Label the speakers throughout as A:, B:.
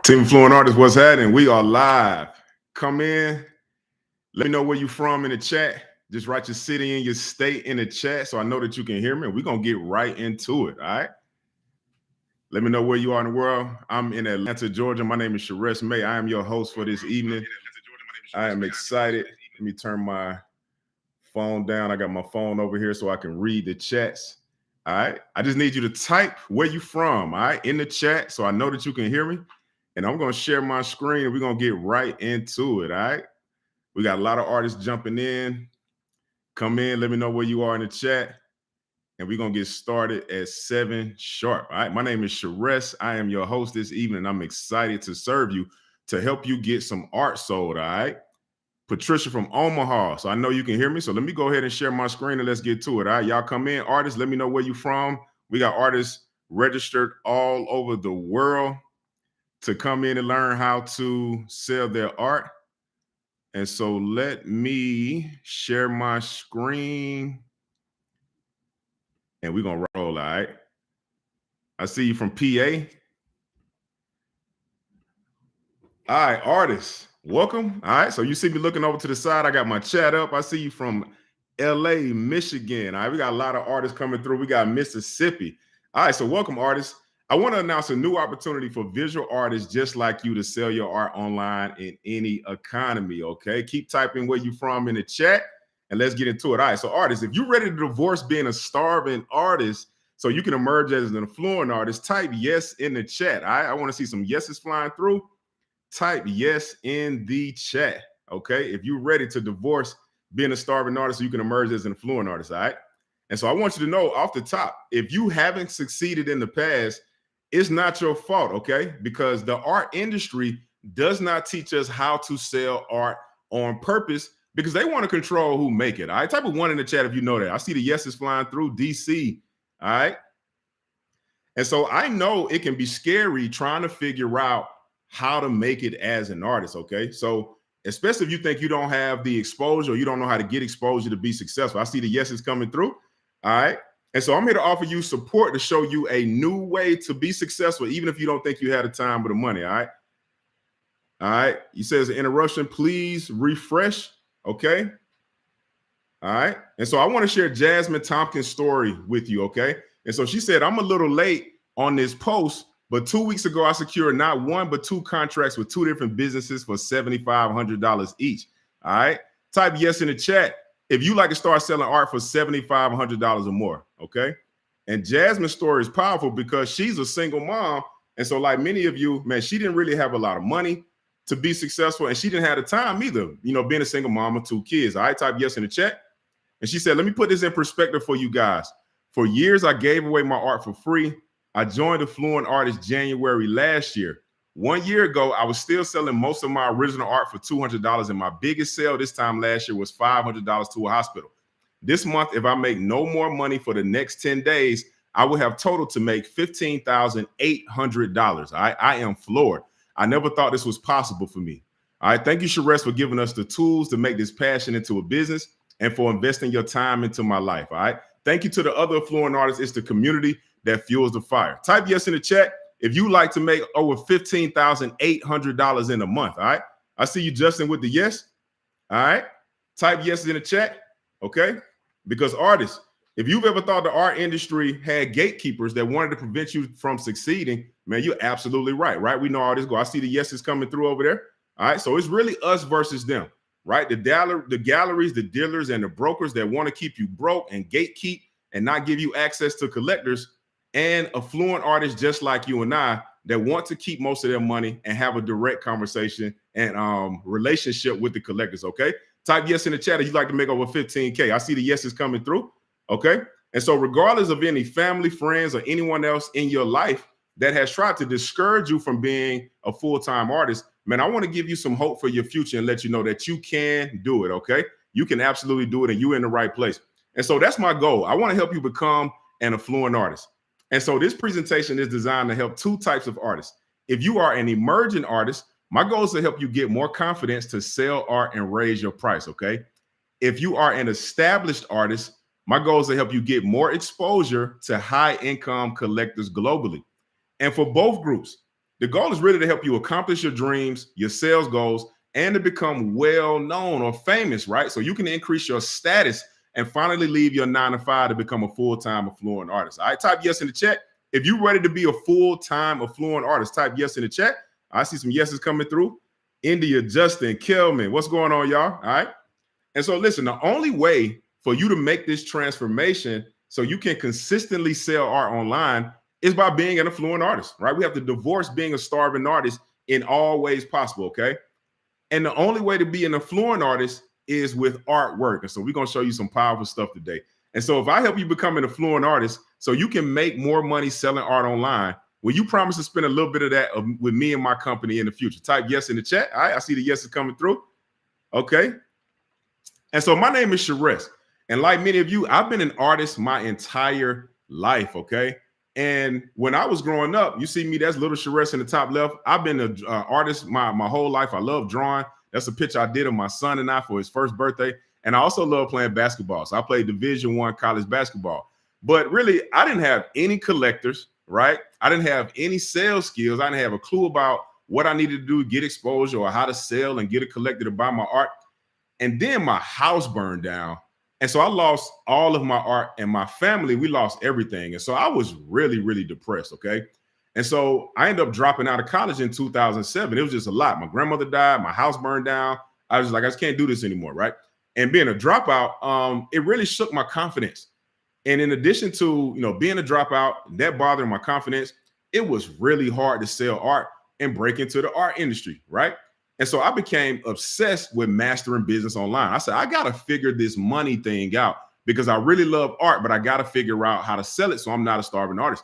A: Team Fluent Artists, what's happening? We are live. Come in. Let me know where you from in the chat. Just write your city and your state in the chat so I know that you can hear me. We're going to get right into it, all right? Let me know where you are in the world. I'm in Atlanta, Georgia. My name is Sharess May. I am your host for this evening. I am excited. Let me turn my phone down. I got my phone over here so I can read the chats. All right. I just need you to type where you from, all right, in the chat so I know that you can hear me. And I'm going to share my screen and we're going to get right into it, all right? We got a lot of artists jumping in. Come in, let me know where you are in the chat. And we're going to get started at 7 sharp, all right? My name is Sharess. I am your host this evening. I'm excited to serve you, to help you get some art sold, all right? Patricia from Omaha. So I know you can hear me. So let me go ahead and share my screen and let's get to it, all right? Y'all come in. Artists, let me know where you from. We got artists registered all over the world to come in and learn how to sell their art. And so let me share my screen and we're going to roll, all right? I see you from PA. All right, artists, welcome. All right, so you see me looking over to the side. I got my chat up. I see you from LA, Michigan. All right, we got a lot of artists coming through. We got Mississippi. All right, so welcome, artists. I want to announce a new opportunity for visual artists just like you to sell your art online in any economy, okay? Keep typing where you from in the chat, and let's get into it. All right, so artists, if you're ready to divorce being a starving artist so you can emerge as an affluent artist, type yes in the chat, all right? I want to see some yeses flying through. Type yes in the chat, okay? If you're ready to divorce being a starving artist so you can emerge as an affluent artist, all right? And so I want you to know off the top, if you haven't succeeded in the past, it's not your fault, okay? Because the art industry does not teach us how to sell art on purpose because they want to control who make it, all right? Type of 1 in the chat if you know that. I see the yeses flying through. DC, all right? And so I know it can be scary trying to figure out how to make it as an artist, okay? So especially if you think you don't have the exposure, you don't know how to get exposure to be successful. I see the yeses coming through, all right? And so I'm here to offer you support to show you a new way to be successful, even if you don't think you had the time or the money, all right? All right, he says interruption, please refresh, okay? All right, and so I want to share Jasmine Tompkins' story with you, okay? And so she said, I'm a little late on this post, but 2 weeks ago, I secured not one, but 2 contracts with 2 different businesses for $7,500 each. All right. Type yes in the chat if you like to start selling art for $7,500 or more. Okay. And Jasmine's story is powerful because she's a single mom. And so, like many of you, man, she didn't really have a lot of money to be successful. And she didn't have the time either, you know, being a single mom of 2 kids. All right. Type yes in the chat. And she said, let me put this in perspective for you guys. For years, I gave away my art for free. I joined the Fluent Artists January last year. 1 year ago, I was still selling most of my original art for $200, and my biggest sale this time last year was $500 to a hospital. This month, if I make no more money for the next 10 days, I will have total to make $15,800. I am floored. I never thought this was possible for me. All right, thank you, Sharess, for giving us the tools to make this passion into a business and for investing your time into my life. All right, thank you to the other Fluent artists. It's the community that fuels the fire. Type yes in the chat if you like to make over $15,800 in a month. All right, I see you, Justin, with the yes. All right, type yes in the chat, okay? Because artists, if you've ever thought the art industry had gatekeepers that wanted to prevent you from succeeding, man, you're absolutely right, right? We know all this go. I see the yeses coming through over there. All right, so it's really us versus them, right? The galleries, the dealers, and the brokers that want to keep you broke and gatekeep and not give you access to collectors, and affluent artists just like you and I that want to keep most of their money and have a direct conversation and relationship with the collectors, okay? Type yes in the chat if you'd like to make over 15K. I see the yeses coming through, okay? And so regardless of any family, friends, or anyone else in your life that has tried to discourage you from being a full-time artist, man, I want to give you some hope for your future and let you know that you can do it, okay? You can absolutely do it, and you're in the right place. And so that's my goal. I want to help you become an affluent artist. And so this presentation is designed to help 2 types of artists. If you are an emerging artist, my goal is to help you get more confidence to sell art and raise your price, okay? If you are an established artist, my goal is to help you get more exposure to high-income collectors globally. And for both groups, The goal is really to help you accomplish your dreams, your sales goals, and to become well known or famous, right? So you can increase your status and finally leave your 9 to 5 to become a full-time affluent artist. All right, type yes in the chat. If you're ready to be a full-time affluent artist, type yes in the chat. I see some yeses coming through. India, Justin, Kelman, what's going on, y'all? All right. And so listen, the only way for you to make this transformation so you can consistently sell art online is by being an affluent artist, right? We have to divorce being a starving artist in all ways possible, okay? And the only way to be an affluent artist is with artwork. And so we're going to show you some powerful stuff today. And so if I help you become an affluent artist so you can make more money selling art online, will you promise to spend a little bit of that with me and my company in the future? Type yes in the chat. All right, I see the yeses coming through. Okay. And so my name is Sharess. And like many of you, I've been an artist my entire life, okay? And when I was growing up, you see me, that's little Sharess in the top left. I've been an artist my whole life. I love drawing. That's a picture I did of my son and I for his first birthday. And I also love playing basketball. So I played Division I college basketball. But really, I didn't have any collectors, right? I didn't have any sales skills. I didn't have a clue about what I needed to do to get exposure or how to sell and get a collector to buy my art. And then my house burned down. And so I lost all of my art, and my family, we lost everything. And so I was really, really depressed, okay? And so I ended up dropping out of college in 2007. It was just a lot. My grandmother died. My house burned down. I was like, I just can't do this anymore, right? And being a dropout, it really shook my confidence. And in addition to, being a dropout, that bothering my confidence, it was really hard to sell art and break into the art industry, right? And so I became obsessed with mastering business online. I said, I got to figure this money thing out because I really love art, but I got to figure out how to sell it so I'm not a starving artist.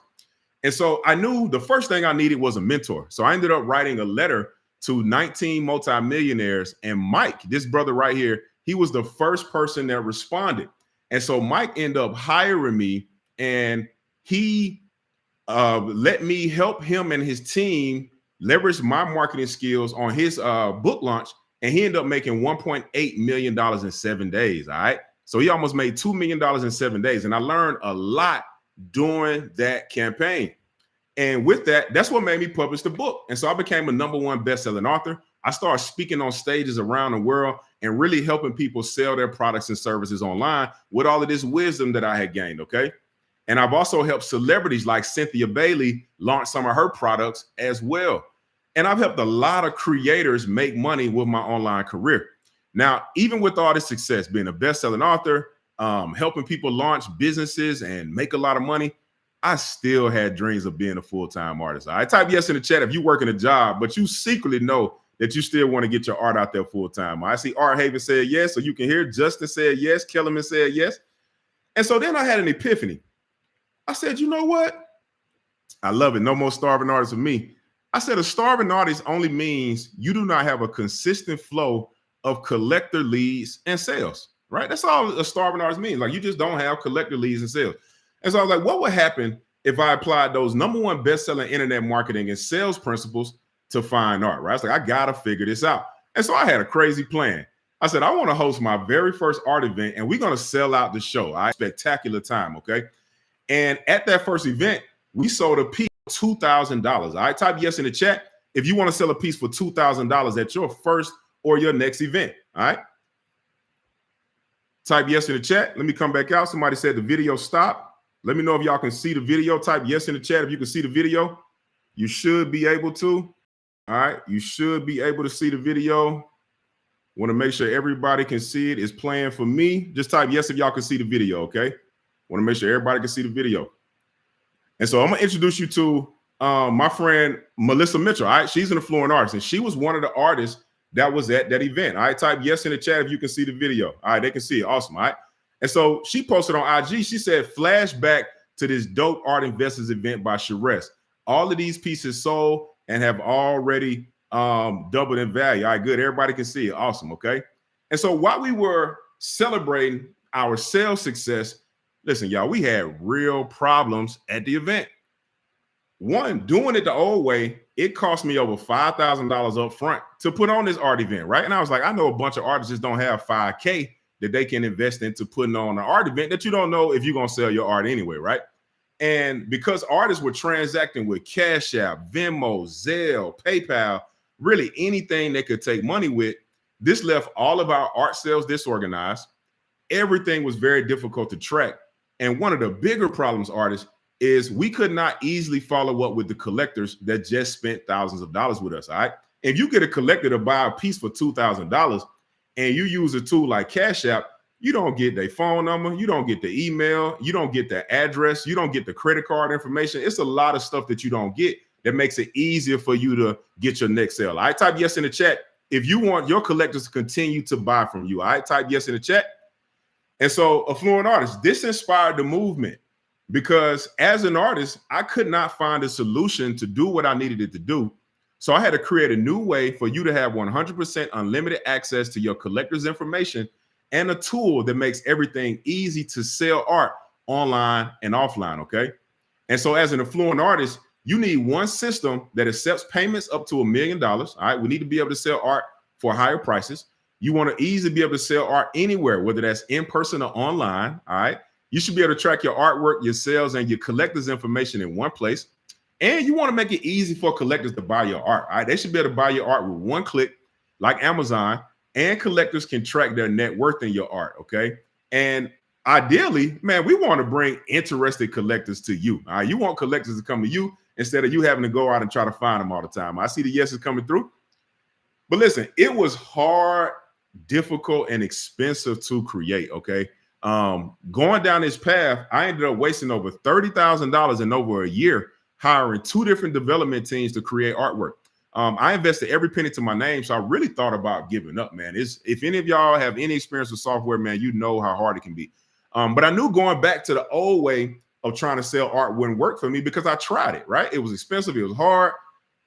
A: And so I knew the first thing I needed was a mentor. So I ended up writing a letter to 19 multimillionaires. And Mike, this brother right here, he was the first person that responded. And so Mike ended up hiring me, and he let me help him and his team leverage my marketing skills on his book launch, and he ended up making $1.8 million in 7 days. All right. So he almost made $2 million in 7 days. And I learned a lot during that campaign. And with that, that's what made me publish the book. And so I became a #1 best-selling author. I started speaking on stages around the world and really helping people sell their products and services online with all of this wisdom that I had gained. Okay. And I've also helped celebrities like Cynthia Bailey launch some of her products as well. And I've helped a lot of creators make money with my online career. Now, even with all this success, being a best-selling author, helping people launch businesses and make a lot of money, I still had dreams of being a full-time artist. I type yes in the chat if you work in a job, but you secretly know that you still want to get your art out there full-time. I see Art Haven said yes, so you can hear Justin said yes, Kellerman said yes. And so then I had an epiphany. I said, you know what? I love it. No more starving artists with me. I said a starving artist only means you do not have a consistent flow of collector leads and sales, right? That's all a starving artist means. Like, you just don't have collector leads and sales. And so I was like, what would happen if I applied those #1 best-selling internet marketing and sales principles to fine art, right? I was like, I got to figure this out. And so I had a crazy plan. I said, I want to host my very first art event, and we're going to sell out the show. I spectacular time, okay? And at that first event, we sold a piece for $2,000. All right, type yes in the chat if you want to sell a piece for $2,000 at your first or your next event. All right. Type yes in the chat. Let me come back out. Somebody said the video stopped. Let me know if y'all can see the video. Type yes in the chat if you can see the video. You should be able to. All right. You should be able to see the video. Want to make sure everybody can see it. It's playing for me. Just type yes if y'all can see the video, okay? Want to make sure everybody can see the video. And so I'm going to introduce you to my friend Melissa Mitchell. All right. She's an affluent artist, and she was one of the artists that was at that event. All right. Type yes in the chat if you can see the video. All right. They can see it. Awesome. All right. And so she posted on IG. She said, flashback to this dope art investors event by Sharess. All of these pieces sold and have already doubled in value. All right. Good. Everybody can see it. Awesome. Okay. And so while we were celebrating our sales success, listen, y'all, we had real problems at the event. One, doing it the old way, it cost me over $5,000 up front to put on this art event, right? And I was like, I know a bunch of artists just don't have $5K that they can invest into putting on an art event that you don't know if you're going to sell your art anyway, right? And because artists were transacting with Cash App, Venmo, Zelle, PayPal, really anything they could take money with, this left all of our art sales disorganized. Everything was very difficult to track. And one of the bigger problems, artists, is we could not easily follow up with the collectors that just spent thousands of dollars with us. All right. If you get a collector to buy a piece for $2,000 and you use a tool like Cash App, you don't get their phone number, you don't get the email, you don't get the address, you don't get the credit card information. It's a lot of stuff that you don't get that makes it easier for you to get your next sale. All right, type yes in the chat if you want your collectors to continue to buy from you. All right, type yes in the chat. And so, Affluent Artists, this inspired the movement because as an artist, I could not find a solution to do what I needed it to do. So I had to create a new way for you to have 100% unlimited access to your collector's information and a tool that makes everything easy to sell art online and offline, okay? And so as an affluent artist, you need one system that accepts payments up to $1 million, all right? We need to be able to sell art for higher prices. You want to easily be able to sell art anywhere, whether that's in person or online, all right? You should be able to track your artwork, your sales, and your collector's information in one place. And you want to make it easy for collectors to buy your art, all right? They should be able to buy your art with one click, like Amazon, and collectors can track their net worth in your art, okay? And ideally, man, we want to bring interested collectors to you, all right? You want collectors to come to you instead of you having to go out and try to find them all the time. I see the yeses coming through. But listen, it was hard, difficult, and expensive to create, okay? Going down this path, I ended up wasting over $30,000 in over a year hiring 2 different development teams to create artwork. I invested every penny to my name, so I really thought about giving up, man. If any of y'all have any experience with software, man, you know how hard it can be. But I knew going back to the old way of trying to sell art wouldn't work for me because I tried it, right? It was expensive. It was hard.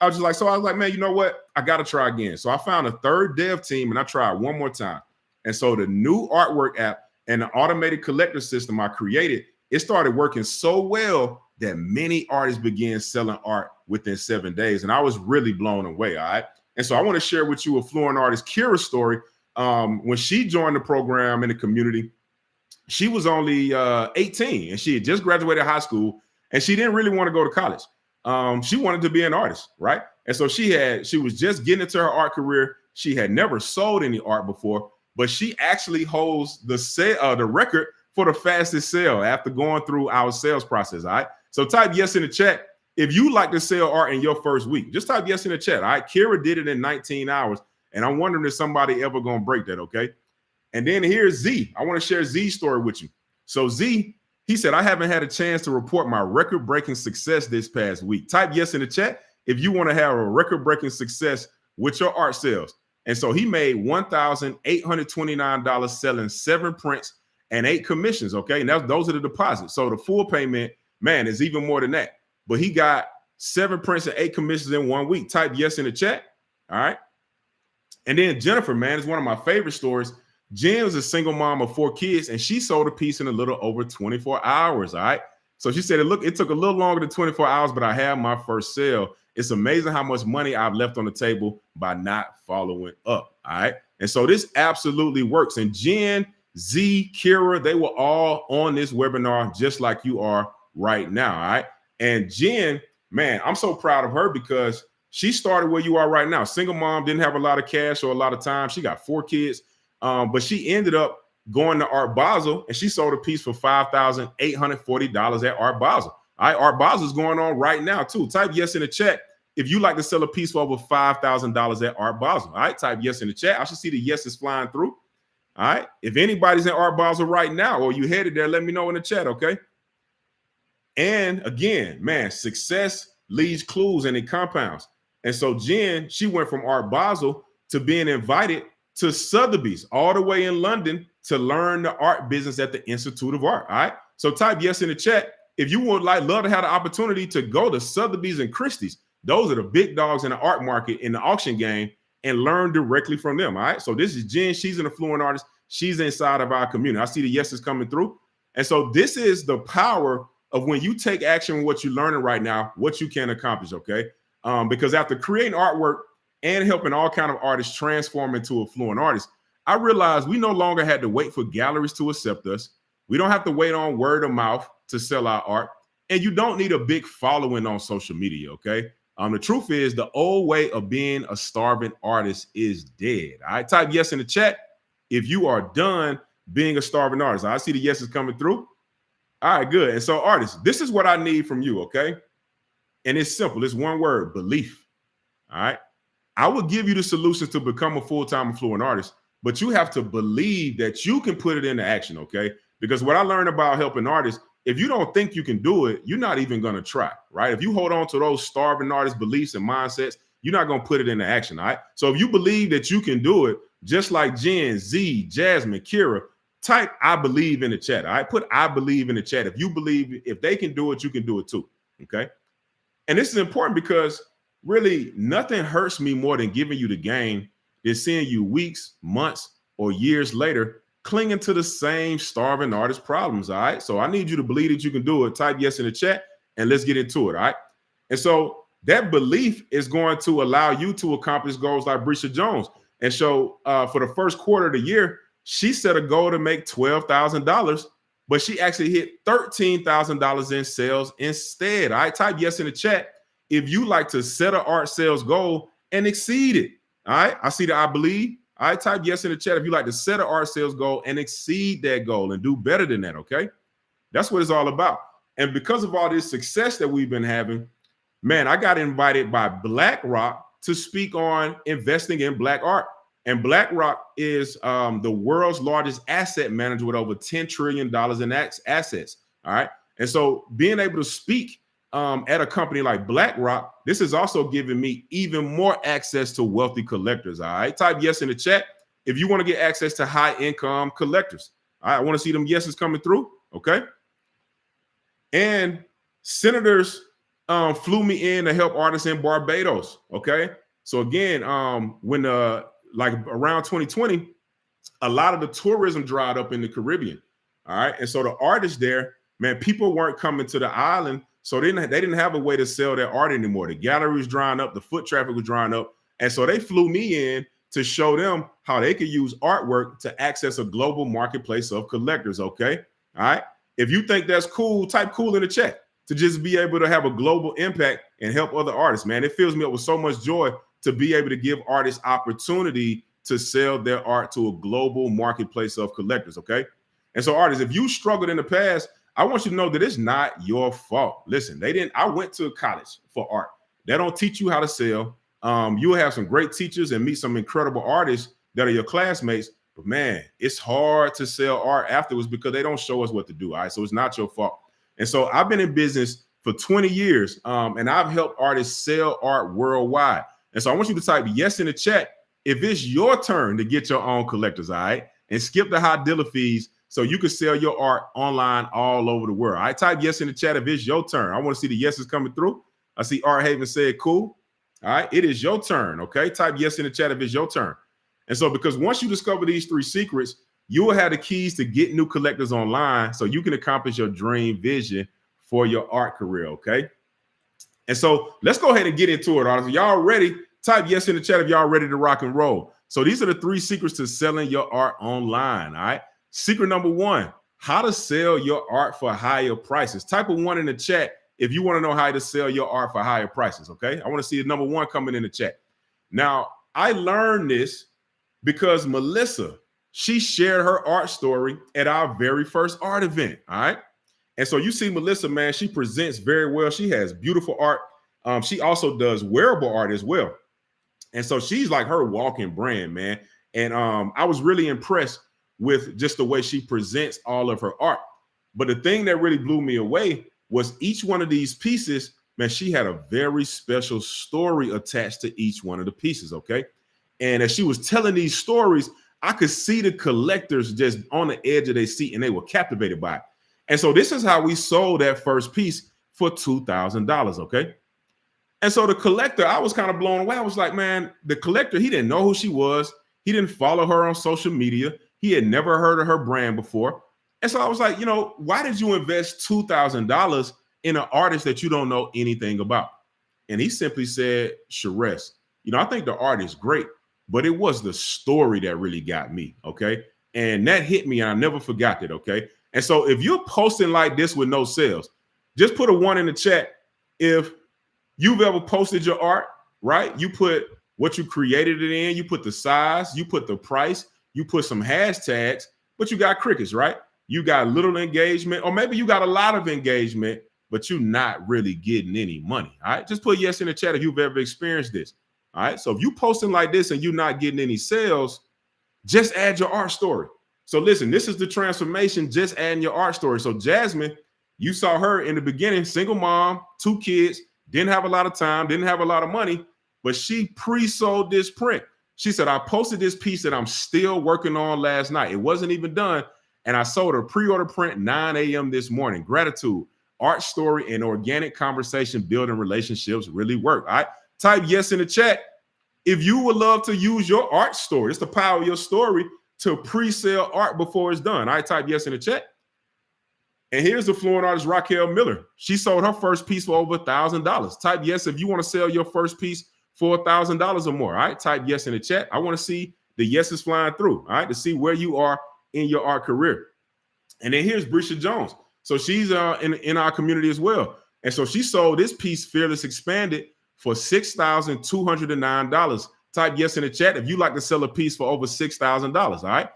A: I was like, man, you know what? I got to try again. So I found a third dev team and I tried one more time. And so the new artwork app and the automated collector system I created, it started working so well that many artists began selling art within 7 days. And I was really blown away, all right? And so I want to share with you affluent artist Kira's story. When she joined the program in the community, she was only 18 and she had just graduated high school and she didn't really want to go to college. She wanted to be an artist, right? And so she was just getting into her art career. She had never sold any art before, but she actually holds the record for the fastest sale after going through our sales process, all right? So type yes in the chat if you like to sell art in your first week. Just type yes in the chat, all right? Kira did it in 19 hours, and I'm wondering if somebody ever going to break that, okay? And then here's Z. I want to share Z's story with you. So Z, he said, I haven't had a chance to report my record-breaking success this past week. Type yes in the chat if you want to have a record-breaking success with your art sales. And so he made $1,829 selling 7 prints and 8 commissions, okay? And those are the deposits. So the full payment, man, is even more than that. But he got 7 prints and 8 commissions in 1 week. Type yes in the chat, all right? And then Jennifer, man, is one of my favorite stories. Jen was a single mom of 4 kids, and she sold a piece in a little over 24 hours, all right? So she said, look, it took a little longer than 24 hours, but I had my first sale. It's amazing how much money I've left on the table by not following up, all right? And so this absolutely works. And Jen, Z, Kira, they were all on this webinar just like you are right now, all right? And Jen, man, I'm so proud of her because she started where you are right now. Single mom, didn't have a lot of cash or a lot of time. She got 4 kids, but she ended up going to Art Basel, and she sold a piece for $5,840 at Art Basel. All right, Art Basel is going on right now, too. Type yes in the chat if you like to sell a piece for over $5,000 at Art Basel. All right, type yes in the chat. I should see the yeses flying through. All right, if anybody's in Art Basel right now or you headed there, let me know in the chat, okay? And again, man, success leaves clues and it compounds. And so Jen, she went from Art Basel to being invited to Sotheby's all the way in London to learn the art business at the Institute of Art. All right. So type yes in the chat if you would love to have the opportunity to go to Sotheby's and Christie's. Those are the big dogs in the art market in the auction game and learn directly from them. All right. So this is Jen. She's an affluent artist. She's inside of our community. I see the yeses coming through. And so this is the power of when you take action with what you're learning right now, what you can accomplish. Okay. Because after creating artwork and helping all kinds of artists transform into affluent artists, I realized we no longer had to wait for galleries to accept us. We don't have to wait on word of mouth to sell our art. And you don't need a big following on social media, okay? The truth is the old way of being a starving artist is dead. All right, type yes in the chat if you are done being a starving artist. I see the yeses coming through. All right, good. And so, artists, this is what I need from you, okay? And it's simple. It's one word: belief. All right. I will give you the solutions to become a full-time and fluent artist, but you have to believe that you can put it into action, okay? Because what I learned about helping artists, if you don't think you can do it, you're not even going to try, right? If you hold on to those starving artist beliefs and mindsets, you're not going to put it into action, all right? So if you believe that you can do it, just like Jen, Z, Jasmine, Kira, type I believe in the chat, all right? Put I believe in the chat. If you believe, if they can do it, you can do it too, okay? And this is important because really nothing hurts me more than giving you the game than seeing you weeks, months, or years later clinging to the same starving artist problems, all right? So I need you to believe that you can do it. Type yes in the chat and let's get into it, all right? And so that belief is going to allow you to accomplish goals like Bresha Jones. And so for the first quarter of the year, she set a goal to make $12,000, but she actually hit $13,000 in sales instead. All right, type yes in the chat if you like to set an art sales goal and exceed it. All right, I see that I believe. All right, type yes in the chat if you like to set an art sales goal and exceed that goal and do better than that, okay? That's what it's all about. And because of all this success that we've been having, man, I got invited by BlackRock to speak on investing in Black art. And BlackRock is the world's largest asset manager with over $10 trillion in assets. All right. And so being able to speak at a company like BlackRock, this is also giving me even more access to wealthy collectors. All right. Type yes in the chat if you want to get access to high income collectors. All right. I want to see them yeses coming through. Okay. And senators flew me in to help artists in Barbados. Okay. So again, when like around 2020, a lot of the tourism dried up in the Caribbean. All right. And so the artists there, man, people weren't coming to the island. So they didn't have a way to sell their art anymore. The gallery was drying up, the foot traffic was drying up. And so they flew me in to show them how they could use artwork to access a global marketplace of collectors. Okay. All right. If you think that's cool, type cool in the chat to just be able to have a global impact and help other artists, man. It fills me up with so much joy to be able to give artists opportunity to sell their art to a global marketplace of collectors, okay? And so artists, if you struggled in the past, I want you to know that it's not your fault. Listen, I went to college for art. They don't teach you how to sell. You'll have some great teachers and meet some incredible artists that are your classmates, but man, it's hard to sell art afterwards because they don't show us what to do, all right? So it's not your fault. And so I've been in business for 20 years, and I've helped artists sell art worldwide. And so I want you to type yes in the chat if it's your turn to get your own collectors, all right? And skip the high dealer fees so you can sell your art online all over the world. I type yes in the chat if it's your turn. I want to see the yeses coming through. I see Art Haven said cool. All right, it is your turn, okay? Type yes in the chat if it's your turn. And so because once you discover these 3 secrets, you will have the keys to get new collectors online so you can accomplish your dream vision for your art career, okay? And so let's go ahead and get into it, artists. Y'all ready? Type yes in the chat if y'all ready to rock and roll. So these are the 3 secrets to selling your art online, all right? Secret number 1, how to sell your art for higher prices. Type a 1 in the chat if you want to know how to sell your art for higher prices, okay? I want to see the number 1 coming in the chat. Now, I learned this because Melissa, she shared her art story at our very first art event, all right? And so you see Melissa, man, she presents very well. She has beautiful art. She also does wearable art as well. And so she's like her walking brand, man. And I was really impressed with just the way she presents all of her art. But the thing that really blew me away was each one of these pieces, man, she had a very special story attached to each one of the pieces, okay? And as she was telling these stories, I could see the collectors just on the edge of their seat and they were captivated by it. And so this is how we sold that first piece for $2,000, okay? And so the collector, I was kind of blown away. I was like, man, the collector, he didn't know who she was. He didn't follow her on social media. He had never heard of her brand before. And so I was like, you know, why did you invest $2,000 in an artist that you don't know anything about? And he simply said, Sharess, you know, I think the art is great, but it was the story that really got me, okay? And that hit me, and I never forgot that, okay? And so if you're posting like this with no sales, Just put a 1 in the chat if you've ever posted your art, right? You put what you created it in, you put the size, you put the price, you put some hashtags, but you got crickets, right? You got little engagement, or maybe you got a lot of engagement, but you're not really getting any money. All right. Just put yes in the chat if you've ever experienced this. All right. So if you posting like this and you're not getting any sales, just add your art story. So listen, this is the transformation, just adding your art story. So Jasmine, you saw her in the beginning, single mom, 2 kids, didn't have a lot of time, didn't have a lot of money, but she pre-sold this print. She said, I posted this piece that I'm still working on last night. It wasn't even done. And I sold a pre-order print 9 a.m. this morning. Gratitude, art story, and organic conversation building relationships really work. All right. Type yes in the chat if you would love to use your art story. It's the power of your story to pre-sell art before it's done. I type yes in the chat. And here's the fluent artist, Raquel Miller. She sold her first piece for over $1,000. Type yes if you want to sell your first piece for $1,000 or more. All right, type yes in the chat. I want to see the yeses flying through, all right, to see where you are in your art career. And then here's Brisha Jones. So she's in our community as well. And so she sold this piece, Fearless Expanded, for $6,209. Type yes in the chat if you like to sell a piece for over $6,000, all right?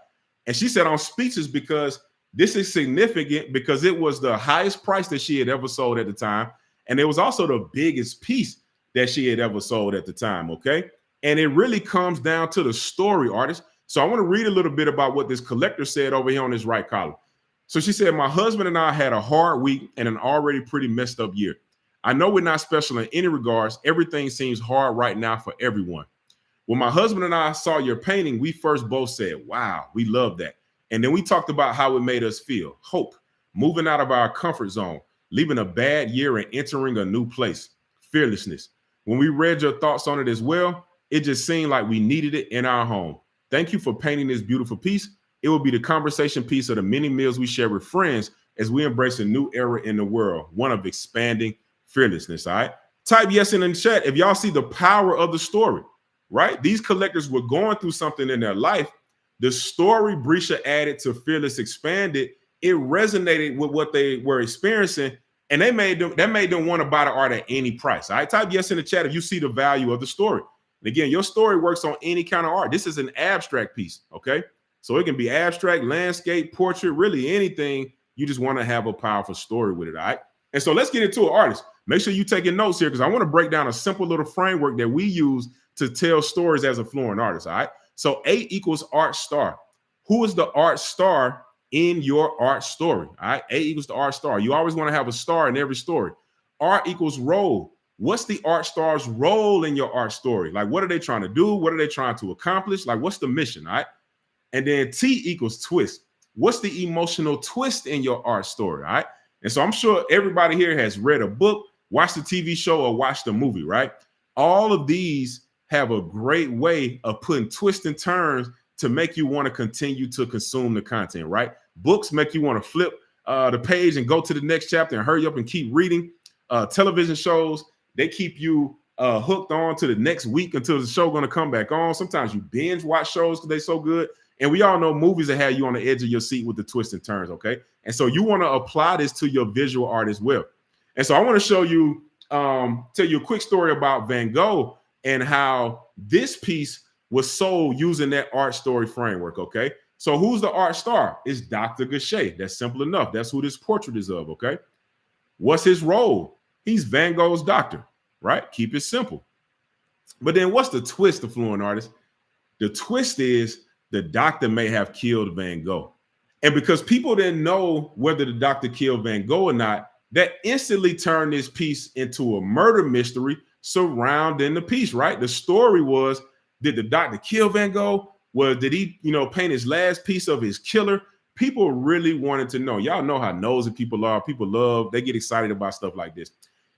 A: And she said on speeches, because this is significant because it was the highest price that she had ever sold at the time. And it was also the biggest piece that she had ever sold at the time, okay? And it really comes down to the story, artist. So I want to read a little bit about what this collector said over here on his right column. So she said, my husband and I had a hard week and an already pretty messed up year. I know we're not special in any regards. Everything seems hard right now for everyone. When my husband and I saw your painting, we first both said, wow, we love that. And then we talked about how it made us feel. Hope, moving out of our comfort zone, leaving a bad year and entering a new place. Fearlessness. When we read your thoughts on it as well, it just seemed like we needed it in our home. Thank you for painting this beautiful piece. It will be the conversation piece of the many meals we share with friends as we embrace a new era in the world, one of expanding fearlessness, all right? Type yes in the chat if y'all see the power of the story, right? These collectors were going through something in their life. The story Brisha added to Fearless Expanded, it resonated with what they were experiencing, and that made them want to buy the art at any price. All right, type yes in the chat if you see the value of the story. And again, your story works on any kind of art. This is an abstract piece, okay? So it can be abstract, landscape, portrait, really anything. You just want to have a powerful story with it, all right? And so let's get into it, artists. Make sure you're taking notes here because I want to break down a simple little framework that we use to tell stories as a fluent artist, all right? So A equals art star. Who is the art star in your art story? All right. A equals the art star. You always want to have a star in every story. R equals role. What's the art star's role in your art story? Like, what are they trying to do? What are they trying to accomplish? Like, what's the mission? All right. And then T equals twist. What's the emotional twist in your art story? All right. And so I'm sure everybody here has read a book, watched the TV show, or watched a movie, right? All of these have a great way of putting twists and turns to make you want to continue to consume the content, right? Books make you want to flip the page and go to the next chapter and hurry up and keep reading. Television shows, they keep you hooked on to the next week until the show going to come back on. Sometimes you binge watch shows because they're so good. And we all know movies that have you on the edge of your seat with the twists and turns, okay? And so you want to apply this to your visual art as well. And so I want to show you, tell you a quick story about Van Gogh and how this piece was sold using that art story framework, okay? So who's the art star? It's Dr. Gachet. That's simple enough. That's who this portrait is of, okay? What's his role? He's Van Gogh's doctor, right? Keep it simple. But then what's the twist, the fluent artist? The twist is the doctor may have killed Van Gogh. And because people didn't know whether the doctor killed Van Gogh or not, that instantly turned this piece into a murder mystery surrounding the piece, right? The story was, did the doctor kill Van Gogh? Well, did he, paint his last piece of his killer? People really wanted to know. Y'all know how nosy people are. People love, they get excited about stuff like this.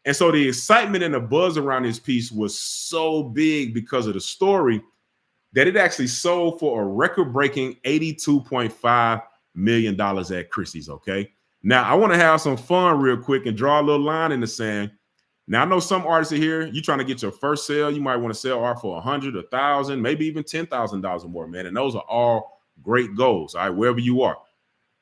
A: And so the excitement and the buzz around this piece was so big because of the story that it actually sold for a record-breaking $82.5 million at Christie's, okay? Now, I want to have some fun real quick and draw a little line in the sand. Now, I know some artists are here. You're trying to get your first sale. You might want to sell art for $100, $1,000, maybe even $10,000 or more, man. And those are all great goals, all right, wherever you are.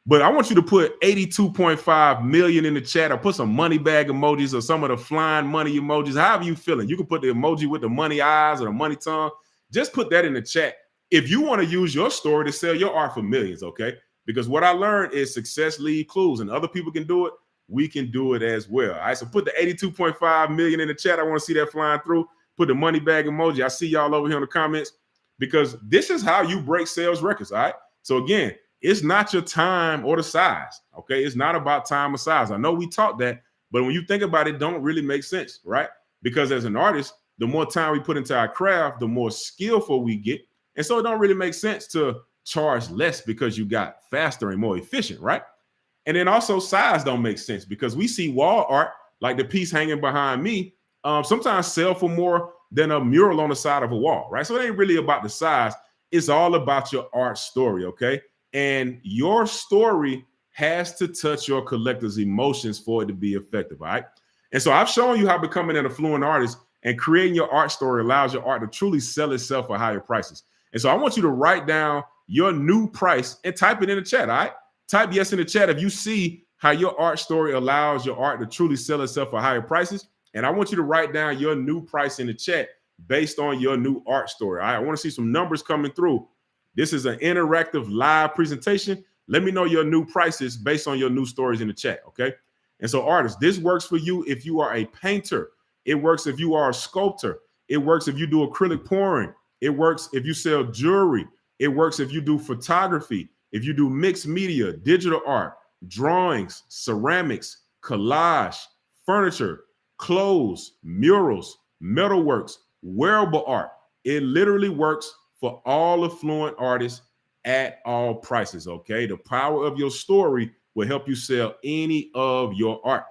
A: But I want you to put 82.5 million in the chat, or put some money bag emojis or some of the flying money emojis, however you feeling. You can put the emoji with the money eyes or the money tongue. Just put that in the chat if you want to use your story to sell your art for millions, okay? Because what I learned is success leaves clues, and other people can do it. We can do it as well. All right, so put the 82.5 million in the chat. I want to see that flying through. Put the money bag emoji. I see y'all over here in the comments, because this is how you break sales records, all right? So again, it's not your time or the size, okay? It's not about time or size. I know we taught that, but when you think about it, don't really make sense, right? Because as an artist, the more time we put into our craft, the more skillful we get. And so it don't really make sense to charge less because you got faster and more efficient, right? And then also size don't make sense, because we see wall art, like the piece hanging behind me, sometimes sell for more than a mural on the side of a wall, right? So it ain't really about the size. It's all about your art story, okay? And your story has to touch your collector's emotions for it to be effective, all right? And so I've shown you how becoming an affluent artist and creating your art story allows your art to truly sell itself for higher prices. And so I want you to write down your new price and type it in the chat, all right? Type yes in the chat if you see how your art story allows your art to truly sell itself for higher prices. And I want you to write down your new price in the chat based on your new art story. All right, I want to see some numbers coming through. This is an interactive live presentation. Let me know your new prices based on your new stories in the chat, okay? And so artists, this works for you if you are a painter. It works if you are a sculptor. It works if you do acrylic pouring. It works if you sell jewelry. It works if you do photography, if you do mixed media, digital art, drawings, ceramics, collage, furniture, clothes, murals, metalworks, wearable art. It literally works for all affluent artists at all prices, okay? The power of your story will help you sell any of your art,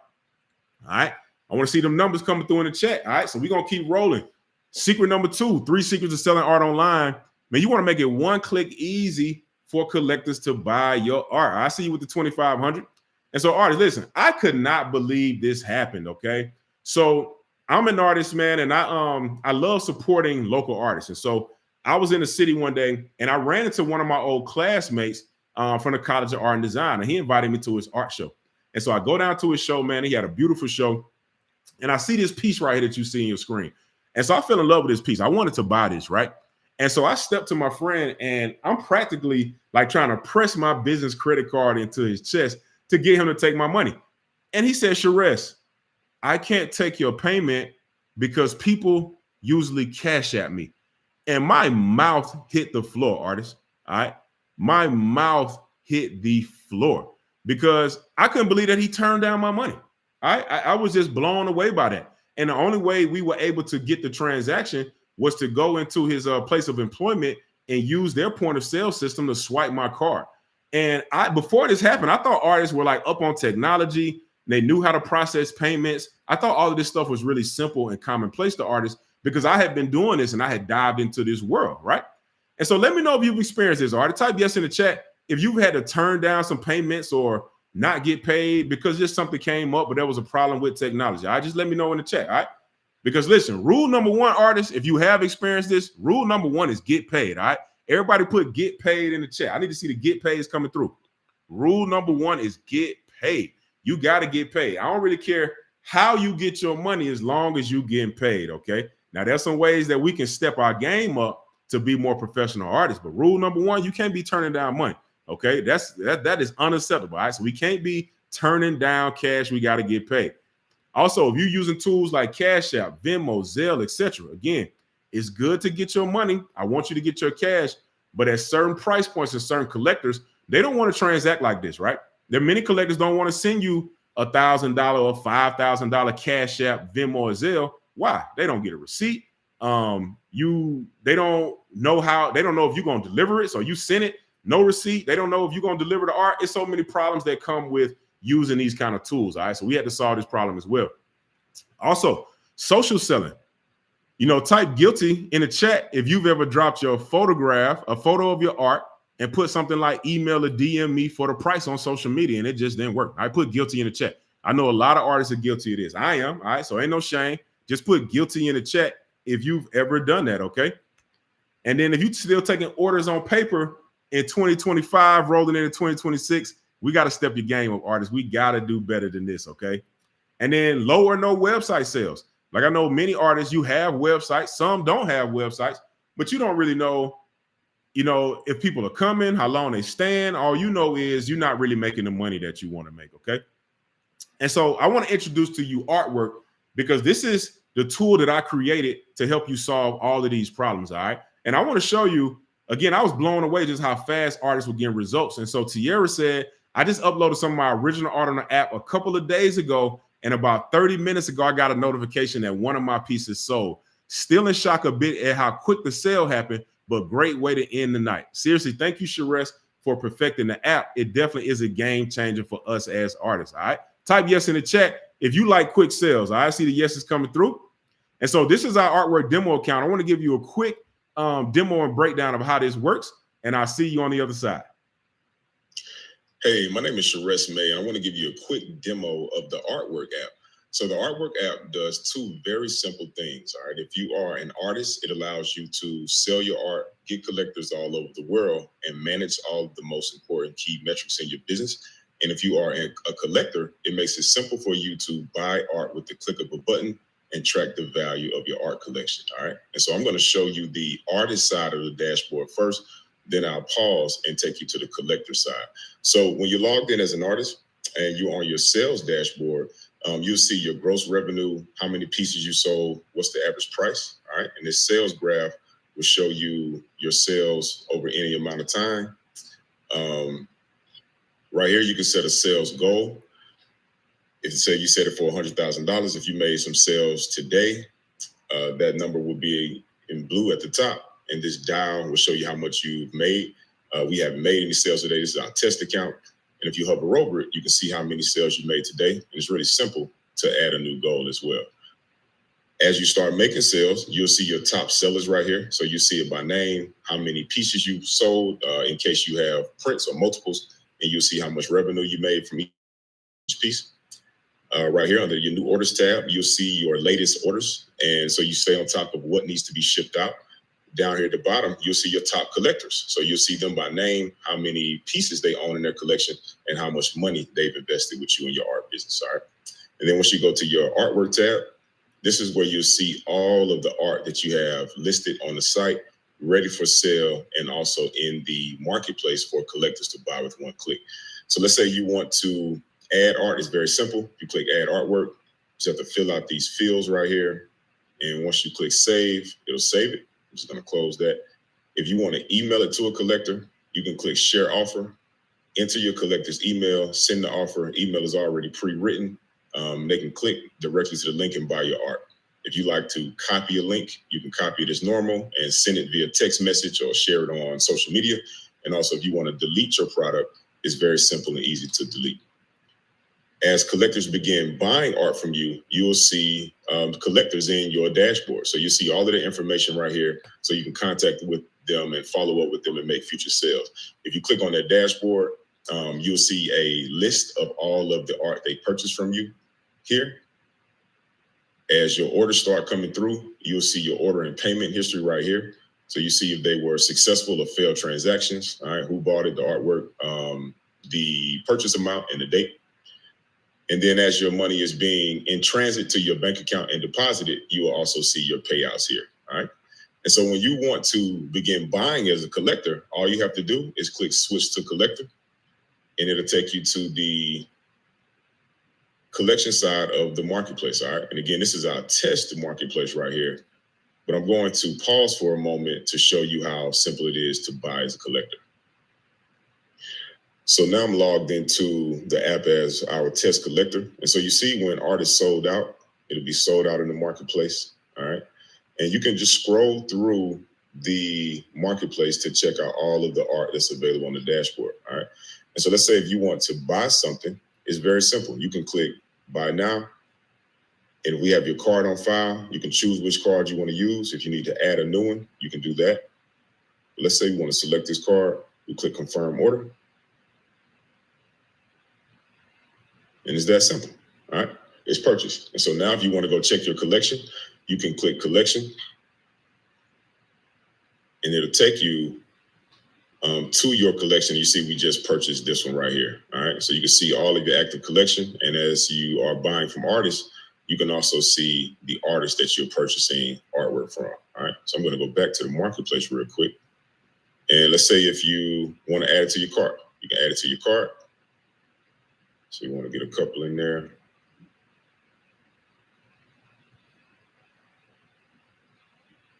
A: all right? I want to see them numbers coming through in the chat, all right? So we're going to keep rolling. Secret number 2, 3 secrets of selling art online. Man, you want to make it one click easy for collectors to buy your art. I see you with the 2,500. And so artists, listen, I could not believe this happened, okay? So I'm an artist, man, and I love supporting local artists. And so I was in the city one day and I ran into one of my old classmates from the College of Art and Design, and he invited me to his art show. And so I go down to his show, man. He had a beautiful show. And I see this piece right here that you see in your screen. And so I fell in love with this piece. I wanted to buy this, right? And so I stepped to my friend and I'm practically like trying to press my business credit card into his chest to get him to take my money. And he said, Sharess, I can't take your payment because people usually cash at me. And my mouth hit the floor, artist. All right. My mouth hit the floor because I couldn't believe that he turned down my money. I was just blown away by that. And the only way we were able to get the transaction was to go into his place of employment and use their point of sale system to swipe my card. And before this happened, I thought artists were like up on technology. They knew how to process payments. I thought all of this stuff was really simple and commonplace to artists because I had been doing this and I had dived into this world, right? And so let me know if you've experienced this, artist. Type yes in the chat if you've had to turn down some payments or not get paid because just something came up, but there was a problem with technology. Just let me know in the chat, all right? Because listen, rule number 1, artists, if you have experienced this, rule number 1 is get paid, all right? Everybody put get paid in the chat. I need to see the get pays coming through. Rule number 1 is get paid. You got to get paid. I don't really care how you get your money as long as you getting paid, okay? Now, there's some ways that we can step our game up to be more professional artists, but rule number 1, you can't be turning down money, okay? That is unacceptable, all right? So we can't be turning down cash. We got to get paid. Also, if you're using tools like Cash App, Venmo, Zelle, etc., again, it's good to get your money. I want you to get your cash, but at certain price points and certain collectors, they don't want to transact like this, right? There are many collectors don't want to send you $1,000 or $5,000 Cash App, Venmo, or Zelle. Why? They don't get a receipt. They don't know if you're going to deliver it. So you send it, no receipt. They don't know if you're going to deliver the art. It's so many problems that come with using these kind of tools. All right. So we had to solve this problem as well. Also, social selling. Type guilty in the chat if you've ever dropped your photograph, a photo of your art, and put something like email or DM me for the price on social media, and it just didn't work. I put guilty in the chat. I know a lot of artists are guilty of this. I am. All right. So ain't no shame. Just put guilty in the chat if you've ever done that. Okay. And then if you're still taking orders on paper in 2025, rolling into 2026, We got to step your game up, artists. We got to do better than this, okay? And then low or no website sales. Like I know many artists, you have websites, some don't have websites, but you don't really know, if people are coming, how long they stand. All you know is you're not really making the money that you want to make, okay? And so I want to introduce to you Artwork, because this is the tool that I created to help you solve all of these problems, all right? And I want to show you, again, I was blown away just how fast artists were getting results. And so Tierra said, I just uploaded some of my original art on the app a couple of days ago, and about 30 minutes ago, I got a notification that one of my pieces sold. Still in shock a bit at how quick the sale happened, but great way to end the night. Seriously, thank you, Sharess, for perfecting the app. It definitely is a game changer for us as artists, all right? Type yes in the chat if you like quick sales. I see the yeses coming through. And so this is our Artwork demo account. I want to give you a quick demo and breakdown of how this works, and I'll see you on the other side.
B: Hey, my name is Sharess May, and I want to give you a quick demo of the Artwork app. So the Artwork app does two very simple things, all right? If you are an artist, it allows you to sell your art, get collectors all over the world, and manage all of the most important key metrics in your business. And if you are a collector, it makes it simple for you to buy art with the click of a button and track the value of your art collection, all right? And so I'm going to show you the artist side of the dashboard first, then I'll pause and take you to the collector side. So when you're logged in as an artist and you're on your sales dashboard, you'll see your gross revenue, how many pieces you sold, what's the average price, all right? And this sales graph will show you your sales over any amount of time. Right here, you can set a sales goal. If you set it for $100,000, if you made some sales today, that number will be in blue at the top. And this dial will show you how much you've made. We haven't made any sales today. This is our test account. And if you hover over it, you can see how many sales you made today. And it's really simple to add a new goal as well. As you start making sales, you'll see your top sellers right here. So you see it by name, how many pieces you sold in case you have prints or multiples, and you'll see how much revenue you made from each piece. Right here under your new orders tab, you'll see your latest orders. And so you stay on top of what needs to be shipped out. Down here at the bottom, you'll see your top collectors. So you'll see them by name, how many pieces they own in their collection, and how much money they've invested with you in your art business, all right? And then once you go to your artwork tab, this is where you'll see all of the art that you have listed on the site, ready for sale, and also in the marketplace for collectors to buy with one click. So let's say you want to add art. It's very simple. You click add artwork. You just have to fill out these fields right here. And once you click save, it'll save it. I'm just going to close that. If you want to email it to a collector, you can click share offer, enter your collector's email, send the offer. Email is already pre-written. They can click directly to the link and buy your art. If you like to copy a link, you can copy it as normal and send it via text message or share it on social media. And also, if you want to delete your product, it's very simple and easy to delete. As collectors begin buying art from you, you'll see collectors in your dashboard. So you see all of the information right here, so you can contact with them and follow up with them and make future sales. If you click on that dashboard, you'll see a list of all of the art they purchased from you here. As your orders start coming through, you'll see your order and payment history right here. So you see if they were successful or failed transactions, all right, who bought it, the artwork, the purchase amount, and the date. And then as your money is being in transit to your bank account and deposited, you will also see your payouts here, all right? And so when you want to begin buying as a collector, all you have to do is click switch to collector, and it'll take you to the collection side of the marketplace, all right? And again, this is our test marketplace right here, but I'm going to pause for a moment to show you how simple it is to buy as a collector. So now I'm logged into the app as our test collector. And so you see when art is sold out, it'll be sold out in the marketplace, all right? And you can just scroll through the marketplace to check out all of the art that's available on the dashboard, all right? And so let's say if you want to buy something, it's very simple. You can click buy now. And if we have your card on file, you can choose which card you want to use. If you need to add a new one, you can do that. Let's say we want to select this card. We click confirm order. And it's that simple, all right? It's purchased. And so now if you want to go check your collection, you can click collection, and it'll take you to your collection. You see, we just purchased this one right here. All right. So you can see all of your active collection. And as you are buying from artists, you can also see the artist that you're purchasing artwork from. All right. So I'm going to go back to the marketplace real quick. And let's say if you want to add it to your cart, you can add it to your cart. So you want to get a couple in there.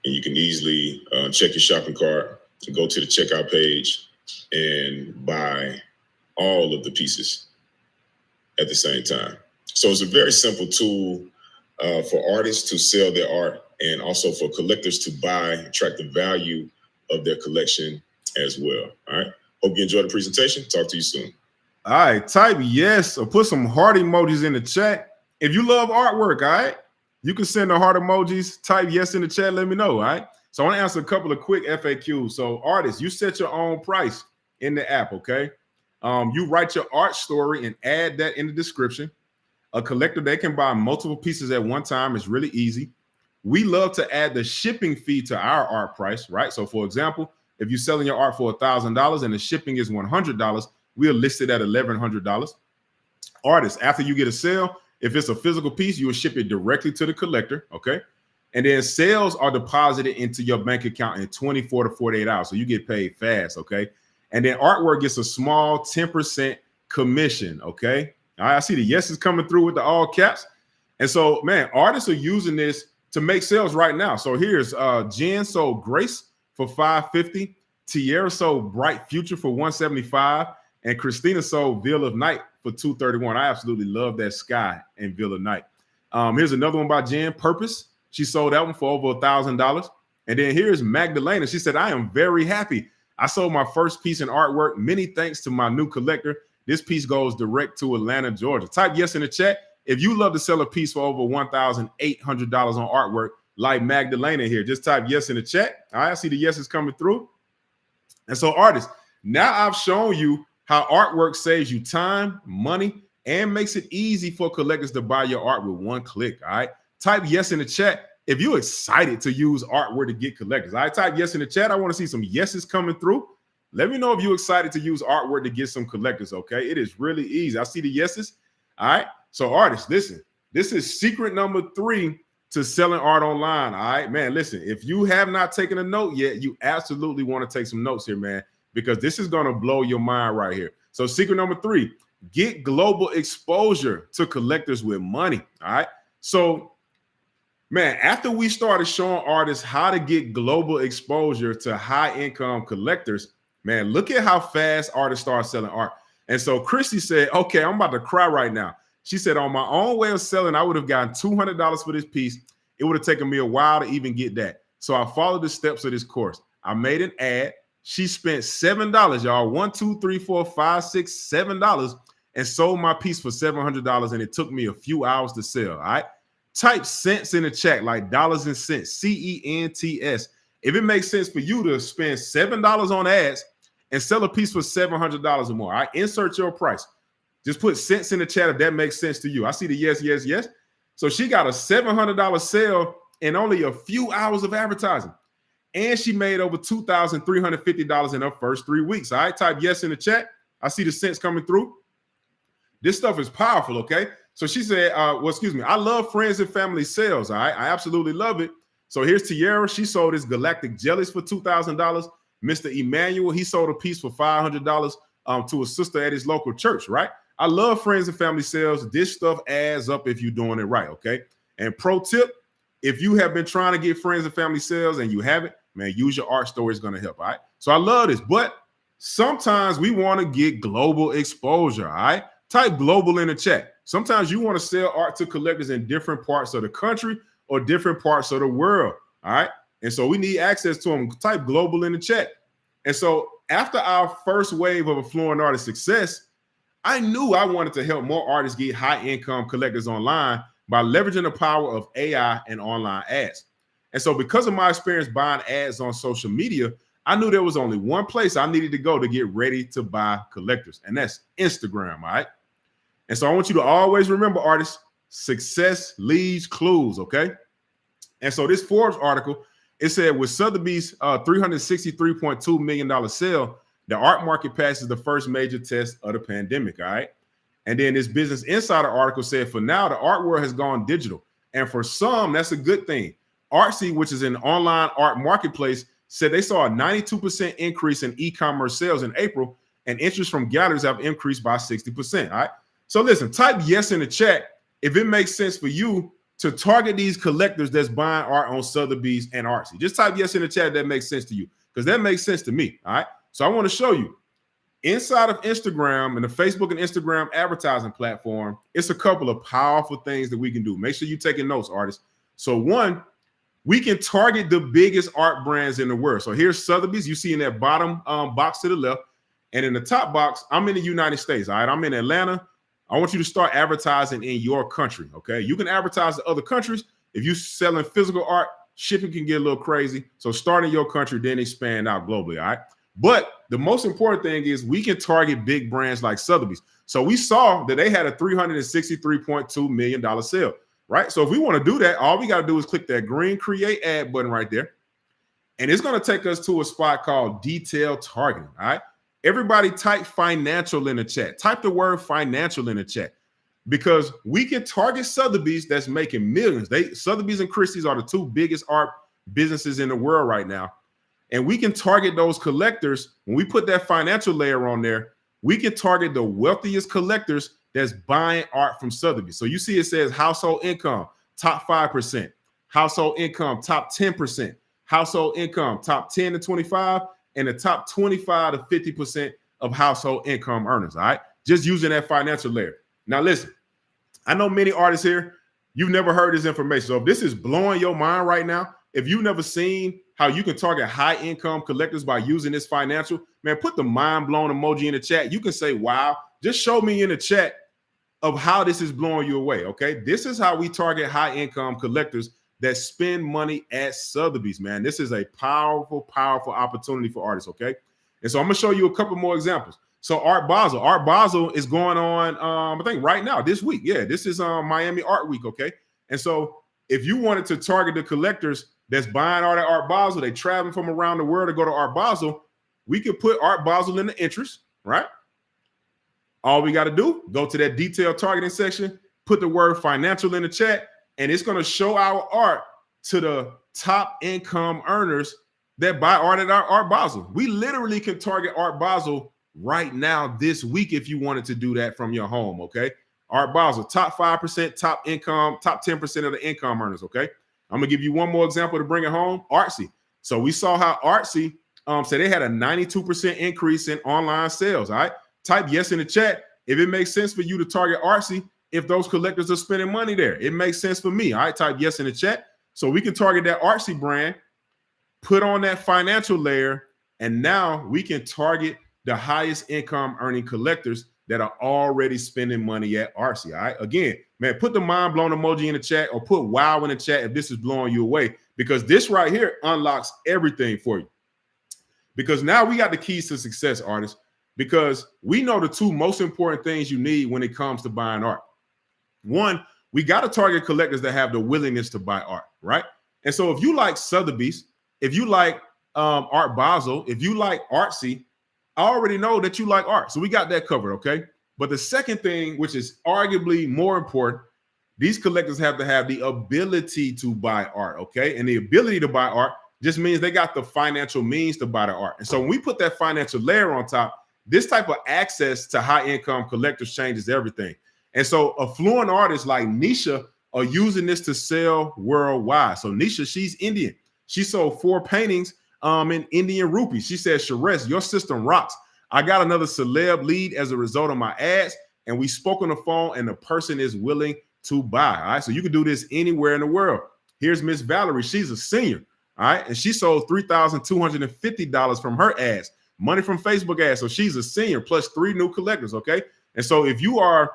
B: And you can easily check your shopping cart to go to the checkout page and buy all of the pieces at the same time. So it's a very simple tool for artists to sell their art and also for collectors to buy and track the value of their collection as well. All right. Hope you enjoyed the presentation. Talk to you soon.
A: All right. Type yes or put some heart emojis in the chat. If you love artwork, all right, you can send the heart emojis. Type yes in the chat. Let me know. All right. So I want to answer a couple of quick FAQs. So artists, you set your own price in the app. Okay. You write your art story and add that in the description. A collector, they can buy multiple pieces at one time. It's really easy. We love to add the shipping fee to our art price, right? So for example, if you're selling your art for $1,000 and the shipping is $100, we'll list it at $1,100. Artists, after you get a sale, if it's a physical piece, you will ship it directly to the collector, okay? And then sales are deposited into your bank account in 24 to 48 hours. So you get paid fast, okay? And then artwork gets a small 10% commission, okay? All right, I see the yeses coming through with the all caps. And so, man, artists are using this to make sales right now. So here's Jen sold Grace for $550, Tierra sold Bright Future for $175, and Christina sold Veil of Night for $231. I absolutely love that sky and Veil of Night. Here's another one by Jen, Purpose. She sold that one for over $1,000. And then here's Magdalena. She said, I am very happy. I sold my first piece in artwork. Many thanks to my new collector. This piece goes direct to Atlanta, Georgia. Type yes in the chat if you love to sell a piece for over $1,800 on artwork like Magdalena here. Just type yes in the chat. All right, I see the yeses coming through. And so artists, now I've shown you how artwork saves you time, money, and makes it easy for collectors to buy your art with one click. All right, type yes in the chat if you're excited to use artwork to get collectors. All right, type yes in the chat. I want to see some yeses coming through. Let me know if you're excited to use artwork to get some collectors, okay? It is really easy. I see the yeses. All right, so artists, listen. This is secret number 3 to selling art online, all right? Man, listen, if you have not taken a note yet, you absolutely want to take some notes here, man, because this is going to blow your mind right here. So secret number 3, get global exposure to collectors with money, all right? So, man, after we started showing artists how to get global exposure to high-income collectors, man, look at how fast artists start selling art. And so Christy said, okay, I'm about to cry right now. She said, on my own way of selling, I would have gotten $200 for this piece. It would have taken me a while to even get that. So I followed the steps of this course. I made an ad. She spent $7, y'all. $1, $2, $3, $4, $5, $6, $7, and sold my piece for $700. And it took me a few hours to sell. All right. Type cents in the chat, like dollars and cents, CENTS. If it makes sense for you to spend $7 on ads and sell a piece for $700 or more, all right, insert your price. Just put cents in the chat if that makes sense to you. I see the yes, yes, yes. So she got a $700 sale in only a few hours of advertising. And she made over $2,350 in her first 3 weeks. All right, type yes in the chat. I see the cents coming through. This stuff is powerful, okay? So she said, I love friends and family sales, all right? I absolutely love it. So here's Tierra. She sold his Galactic Jellies for $2,000. Mr. Emmanuel, he sold a piece for $500 to a sister at his local church, right? I love friends and family sales. This stuff adds up if you're doing it right, okay? And pro tip, if you have been trying to get friends and family sales and you haven't, man, use your art story. Is going to help, all right? So I love this, but sometimes we want to get global exposure, all right? Type global in the chat. Sometimes you want to sell art to collectors in different parts of the country or different parts of the world, all right? And so we need access to them. Type global in the chat. And so after our first wave of Affluent Artist success, I knew I wanted to help more artists get high-income collectors online by leveraging the power of AI and online ads. And so because of my experience buying ads on social media, I knew there was only one place I needed to go to get ready to buy collectors, and that's Instagram, all right? And so I want you to always remember, artists, success leaves clues, okay? And so this Forbes article, it said with Sotheby's $363.2 million sale, The art market passes the first major test of the pandemic. All right. And then this Business Insider article said, for now, the art world has gone digital. And for some, that's a good thing. Artsy, which is an online art marketplace, said they saw a 92% increase in e-commerce sales in April, and interest from galleries have increased by 60%. All right. So listen, type yes in the chat if it makes sense for you to target these collectors that's buying art on Sotheby's and Artsy. Just type yes in the chat if that makes sense to you, because that makes sense to me. All right. So I want to show you inside of Instagram and the Facebook and Instagram advertising platform, it's a couple of powerful things that we can do. Make sure you're taking notes, artists. So one, we can target the biggest art brands in the world. So here's Sotheby's. You see in that bottom box to the left. And in the top box, I'm in the United States. All right. I'm in Atlanta. I want you to start advertising in your country. Okay. You can advertise to other countries. If you're selling physical art, shipping can get a little crazy. So start in your country, then expand out globally. All right. But the most important thing is we can target big brands like Sotheby's. So we saw that they had a $363.2 million sale, right? So if we want to do that, all we got to do is click that green create ad button right there. And it's going to take us to a spot called detailed targeting. All right. Everybody type financial in the chat. Type the word financial in the chat, because we can target Sotheby's that's making millions. Sotheby's and Christie's are the two biggest art businesses in the world right now. And we can target those collectors. When we put that financial layer on there, we can target the wealthiest collectors that's buying art from Sotheby's. So you see it says household income, top 5%, household income, top 10%, household income, top 10 to 25, and the top 25 to 50% of household income earners. All right. Just using that financial layer. Now, listen, I know many artists here, you've never heard this information. So if this is blowing your mind right now, if you've never seen how you can target high income collectors by using this financial, man, put the mind blown emoji in the chat. You can say, wow, just show me in the chat of how this is blowing you away. Okay. This is how we target high income collectors that spend money at Sotheby's, man. This is a powerful, powerful opportunity for artists. Okay. And so I'm going to show you a couple more examples. So Art Basel is going on, I think right now, this week. Yeah, this is Miami Art Week. Okay. And so if you wanted to target the collectors that's buying art at Art Basel, they traveling from around the world to go to Art Basel, we could put Art Basel in the interest, right? All we got to do, go to that detailed targeting section, put the word financial in the chat, and it's going to show our art to the top income earners that buy art at Art Basel. We literally can target Art Basel right now this week if you wanted to do that from your home, okay? Art Basel, top 5%, top income, top 10% of the income earners, okay? I'm going to give you one more example to bring it home. Artsy. So we saw how Artsy said they had a 92% increase in online sales, all right? Type yes in the chat if it makes sense for you to target Artsy if those collectors are spending money there. It makes sense for me, all right? Type yes in the chat. So we can target that Artsy brand, put on that financial layer, and now we can target the highest income earning collectors that are already spending money at Artsy. All right. Again, man, put the mind blown emoji in the chat or put wow in the chat if this is blowing you away, because this right here unlocks everything for you. Because now we got the keys to success, artists, because we know the two most important things you need when it comes to buying art. One, we got to target collectors that have the willingness to buy art, right? And so if you like Sotheby's, if you like Art Basel, if you like Artsy, I already know that you like art. So we got that covered, okay? But the second thing, which is arguably more important, these collectors have to have the ability to buy art, okay? And the ability to buy art just means they got the financial means to buy the art. And so when we put that financial layer on top, this type of access to high-income collectors changes everything. And so affluent artists like Nisha are using this to sell worldwide. So Nisha, she's Indian. She sold 4 paintings in Indian rupees. She said, Sharess, your system rocks. I got another celeb lead as a result of my ads, and we spoke on the phone, and the person is willing to buy. All right. So you can do this anywhere in the world. Here's Miss Valerie. She's a senior. All right. And she sold $3,250 from her ads, money from Facebook ads. So she's a senior plus 3 new collectors. Okay. And so if you are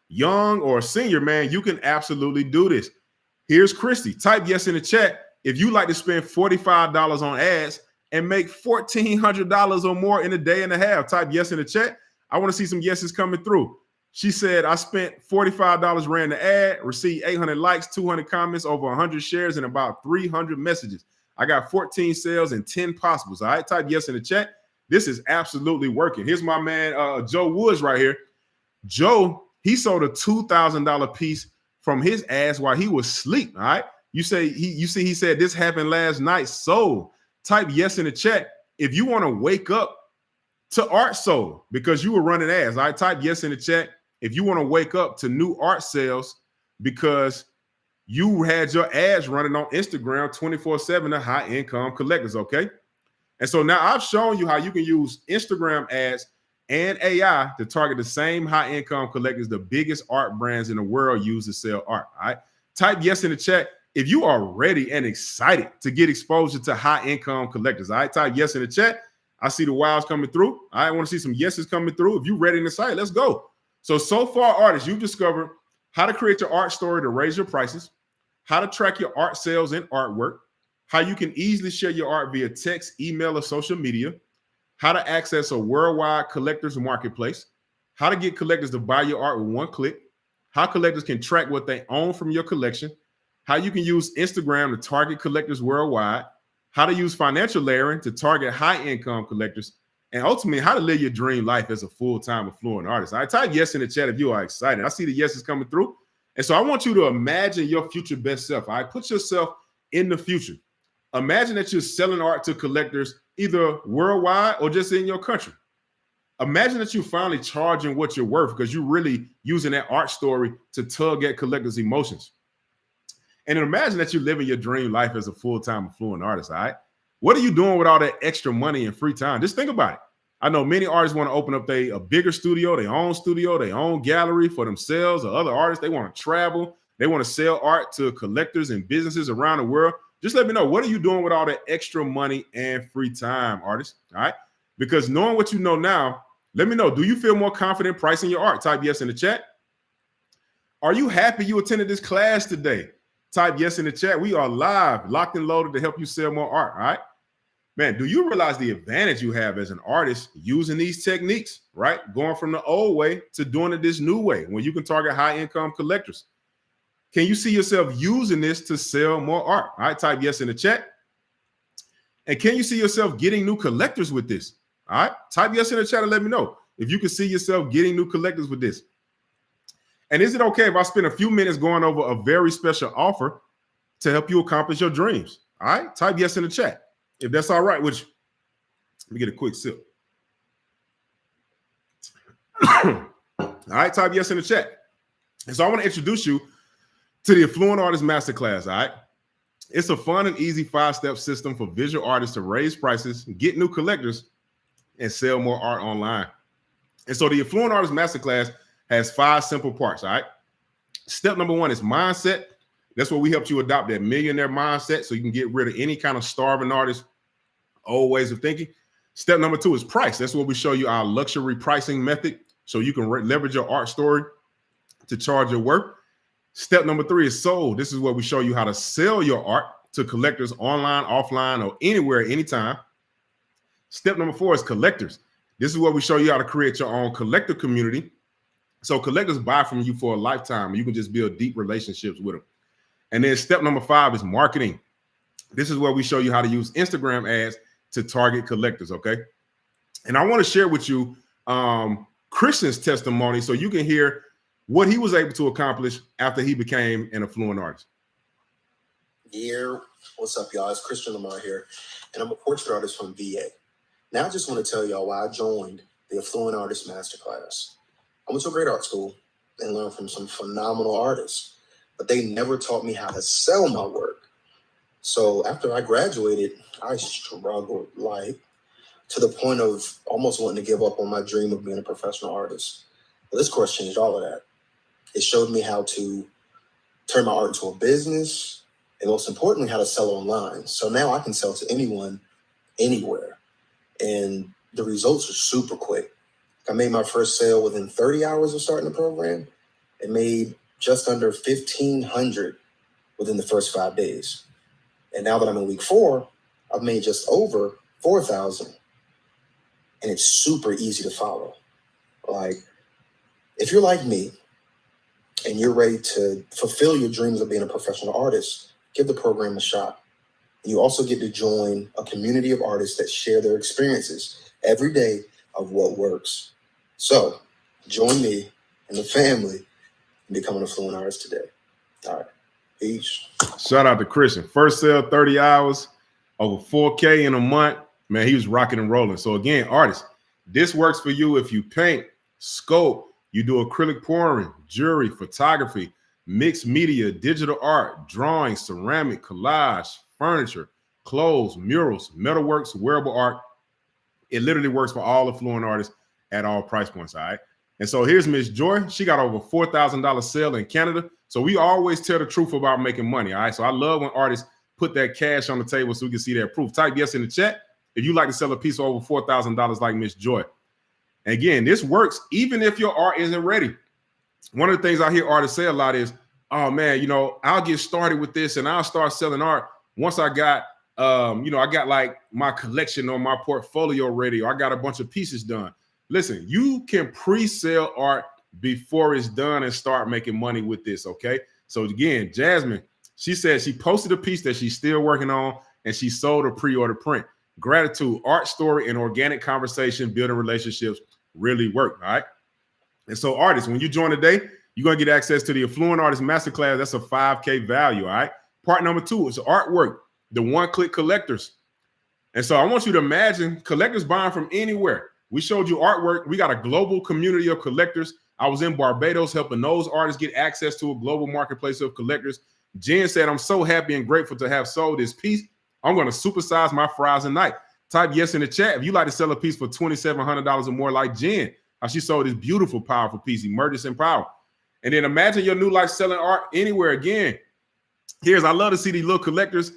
A: young or a senior, man, you can absolutely do this. Here's Christy. Type yes in the chat if you like to spend $45 on ads and make $1,400 or more in a day and a half. Type yes in the chat. I want to see some yeses coming through. She said, I spent $45, ran the ad, received 800 likes, 200 comments, over 100 shares, and about 300 messages. I got 14 sales and 10 possibles. All right, type yes in the chat. This is absolutely working. Here's my man, Joe Woods right here. Joe, he sold a $2,000 piece from his ass while he was asleep. All right. You see, he said this happened last night. So type yes in the chat if you want to wake up to art sold because you were running ads. I type yes in the chat if you want to wake up to new art sales because you had your ads running on Instagram 24/7 to high income collectors. Okay. And so now I've shown you how you can use Instagram ads and AI to target the same high income collectors the biggest art brands in the world use to sell art. All right. Type yes in the chat if you are ready and excited to get exposure to high income collectors. All right. Type yes in the chat. I see the wows coming through. I want to see some yeses coming through. If you're ready and excited, let's go. So far, artists, you've discovered how to create your art story to raise your prices, how to track your art sales and artwork, how you can easily share your art via text, email, or social media, how to access a worldwide collectors marketplace, how to get collectors to buy your art with one click, how collectors can track what they own from your collection, how you can use Instagram to target collectors worldwide, how to use financial layering to target high-income collectors, and ultimately how to live your dream life as a full-time affluent artist. I type yes in the chat if you are excited. I see the yeses coming through. And so I want you to imagine your future best self. All right, put yourself in the future. Imagine that you're selling art to collectors either worldwide or just in your country. Imagine that you're finally charging what you're worth because you're really using that art story to tug at collectors' emotions. And then imagine that you're living your dream life as a full-time affluent artist, all right? What are you doing with all that extra money and free time? Just think about it. I know many artists want to open up a bigger studio, their own gallery for themselves or other artists. They want to travel. They want to sell art to collectors and businesses around the world. Just let me know, what are you doing with all that extra money and free time, artists? All right. Because knowing what you know now, let me know, do you feel more confident pricing your art? Type yes in the chat. Are you happy you attended this class today? Type yes in the chat. We are live, locked and loaded to help you sell more art. All right. Man, do you realize the advantage you have as an artist using these techniques, right? Going from the old way to doing it this new way when you can target high income collectors. Can you see yourself using this to sell more art? All right, type yes in the chat. And can you see yourself getting new collectors with this? All right, type yes in the chat and let me know if you can see yourself getting new collectors with this. And is it okay if I spend a few minutes going over a very special offer to help you accomplish your dreams? All right, type yes in the chat if that's all right with you. Let me get a quick sip. All right, type yes in the chat. And so I want to introduce you to the Affluent Artist Masterclass, all right? It's a fun and easy 5-step system for visual artists to raise prices, get new collectors, and sell more art online. And so the Affluent Artist Masterclass has 5 simple parts, all right? Step number 1 is mindset. That's where we helped you adopt that millionaire mindset so you can get rid of any kind of starving artist, old ways of thinking. Step number 2 is price. That's where we show you our luxury pricing method so you can leverage your art story to charge your work. Step number 3 is sold. This is where we show you how to sell your art to collectors online, offline, or anywhere, anytime. Step number 4 is collectors. This is where we show you how to create your own collector community. So collectors buy from you for a lifetime, and you can just build deep relationships with them. And then step number 5 is marketing. This is where we show you how to use Instagram ads to target collectors, okay? And I want to share with you Christian's testimony so you can hear what he was able to accomplish after he became an affluent artist.
C: Yeah, what's up, y'all? It's Christian Lamar here, and I'm a portrait artist from VA. Now I just want to tell y'all why I joined the Affluent Artist Masterclass. I went to a great art school and learned from some phenomenal artists, but they never taught me how to sell my work. So after I graduated, I struggled, like, to the point of almost wanting to give up on my dream of being a professional artist. But this course changed all of that. It showed me how to turn my art into a business, and most importantly, how to sell online. So now I can sell to anyone, anywhere. And the results are super quick. I made my first sale within 30 hours of starting the program and made just under $1,500 within the first 5 days. And now that I'm in week 4, I've made just over $4,000. And it's super easy to follow. Like, if you're like me, and you're ready to fulfill your dreams of being a professional artist, give the program a shot. You also get to join a community of artists that share their experiences every day of what works. So join me and the family in becoming a Fluent Artist today. All right. Peace.
A: Shout out to Christian. First sale, 30 hours, over 4K in a month. Man, he was rocking and rolling. So again, artists, this works for you if you paint, sculpt, you do acrylic pouring, jewelry, photography, mixed media, digital art, drawing, ceramic, collage, furniture, clothes, murals, metalworks, wearable art. It literally works for all the Fluent artists at all price points, all right? And so here's Miss Joy. She got over $4,000 sale in Canada. So we always tell the truth about making money, all right? So I love when artists put that cash on the table so we can see that proof. Type yes in the chat if you like to sell a piece for over $4,000 like Miss Joy. And again, this works even if your art isn't ready. One of the things I hear artists say a lot is, oh man, you know, I'll get started with this and I'll start selling art once I got, I got like my collection or my portfolio ready, or I got a bunch of pieces done. Listen, you can pre-sale art before it's done and start making money with this, okay? So again, Jasmine, she said she posted a piece that she's still working on and she sold a pre-order print. Gratitude, art story, and organic conversation, building relationships really work, all right? And so artists, when you join today, you're going to get access to the Fluent Artist Masterclass. That's a 5K value, all right? Part number 2 is artwork, the one-click collectors. And so I want you to imagine collectors buying from anywhere. We showed you artwork. We got a global community of collectors. I was in Barbados helping those artists get access to a global marketplace of collectors. Jen said, I'm so happy and grateful to have sold this piece. I'm going to supersize my fries tonight. Type yes in the chat if you like to sell a piece for $2,700 or more like Jen. How she sold this beautiful, powerful piece, Emergence and Power. And then imagine your new life selling art anywhere. Again, I love to see these little collectors.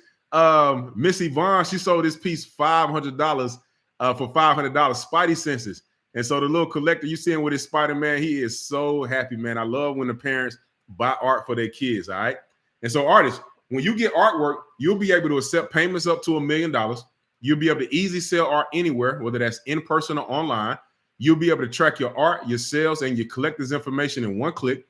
A: Miss Yvonne, she sold this piece $500 for $500, Spidey senses. And so the little collector you see him with his Spider-Man, he is so happy, man. I love when the parents buy art for their kids, all right? And so artists, when you get artwork, you'll be able to accept payments up to $1 million. You'll be able to easily sell art anywhere, whether that's in person or online. You'll be able to track your art, your sales, and your collectors information in one click.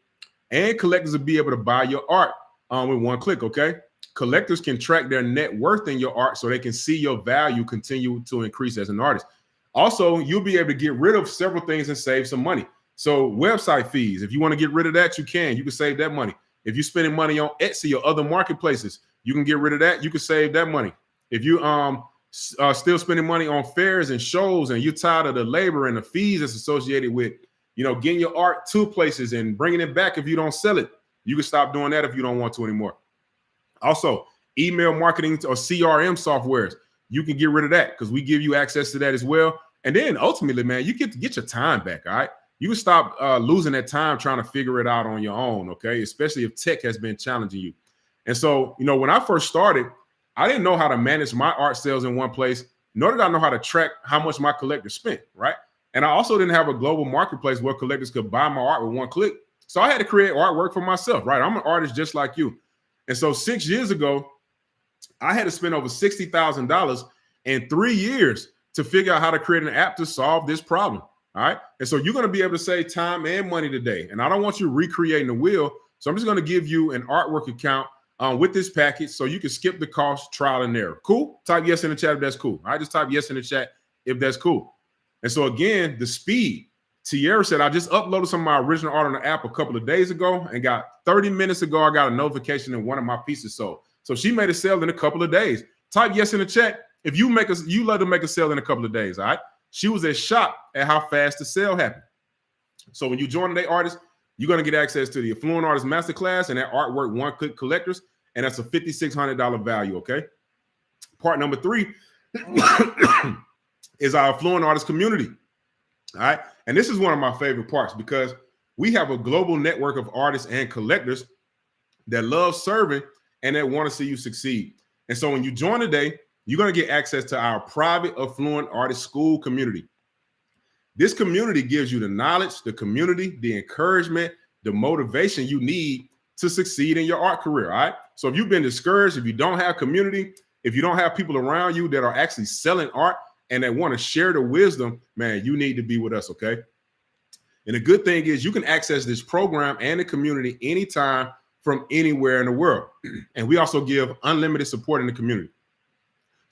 A: And collectors will be able to buy your art with one click, okay? Collectors can track their net worth in your art so they can see your value continue to increase as an artist. Also, you'll be able to get rid of several things and save some money. So website fees, if you want to get rid of that, you can save that money. If you're spending money on Etsy or other marketplaces, you can get rid of that. You can save that money. If you still spending money on fairs and shows and you're tired of the labor and the fees that's associated with, getting your art to places and bringing it back if you don't sell it, you can stop doing that if you don't want to anymore. Also, email marketing or CRM softwares, you can get rid of that because we give you access to that as well. And then ultimately, man, you get to get your time back, all right? You can stop losing that time trying to figure it out on your own, okay? Especially if tech has been challenging you. And so, when I first started, I didn't know how to manage my art sales in one place, nor did I know how to track how much my collectors spent, right? And I also didn't have a global marketplace where collectors could buy my art with one click. So I had to create artwork for myself, right? I'm an artist just like you. And so 6 years ago, I had to spend over $60,000 in 3 years to figure out how to create an app to solve this problem. All right. And so you're going to be able to save time and money today. And I don't want you recreating the wheel. So I'm just going to give you an artwork account with this package so you can skip the cost, trial and error. Cool? Type yes in the chat if that's cool. I just type yes in the chat if that's cool. And so again, the speed. Tierra said, I just uploaded some of my original art on the app a couple of days ago and got 30 minutes ago, I got a notification that one of my pieces sold. So she made a sale in a couple of days. Type yes in the chat if you let her make a sale in a couple of days, all right? She was as shocked at how fast the sale happened. So when you join today, artists, you're going to get access to the Fluent Artist Masterclass and that artwork one-click collectors, and that's a $5,600 value, okay? Part number 3 is our Fluent Artist community, all right? And this is one of my favorite parts because we have a global network of artists and collectors that love serving and that want to see you succeed. And so when you join today, you're going to get access to our private Affluent Artist School community. This community gives you the knowledge, the community, the encouragement, the motivation you need to succeed in your art career, all right? So if you've been discouraged, if you don't have community, if you don't have people around you that are actually selling art and that want to share the wisdom, man, you need to be with us, okay? And the good thing is you can access this program and the community anytime from anywhere in the world. And we also give unlimited support in the community.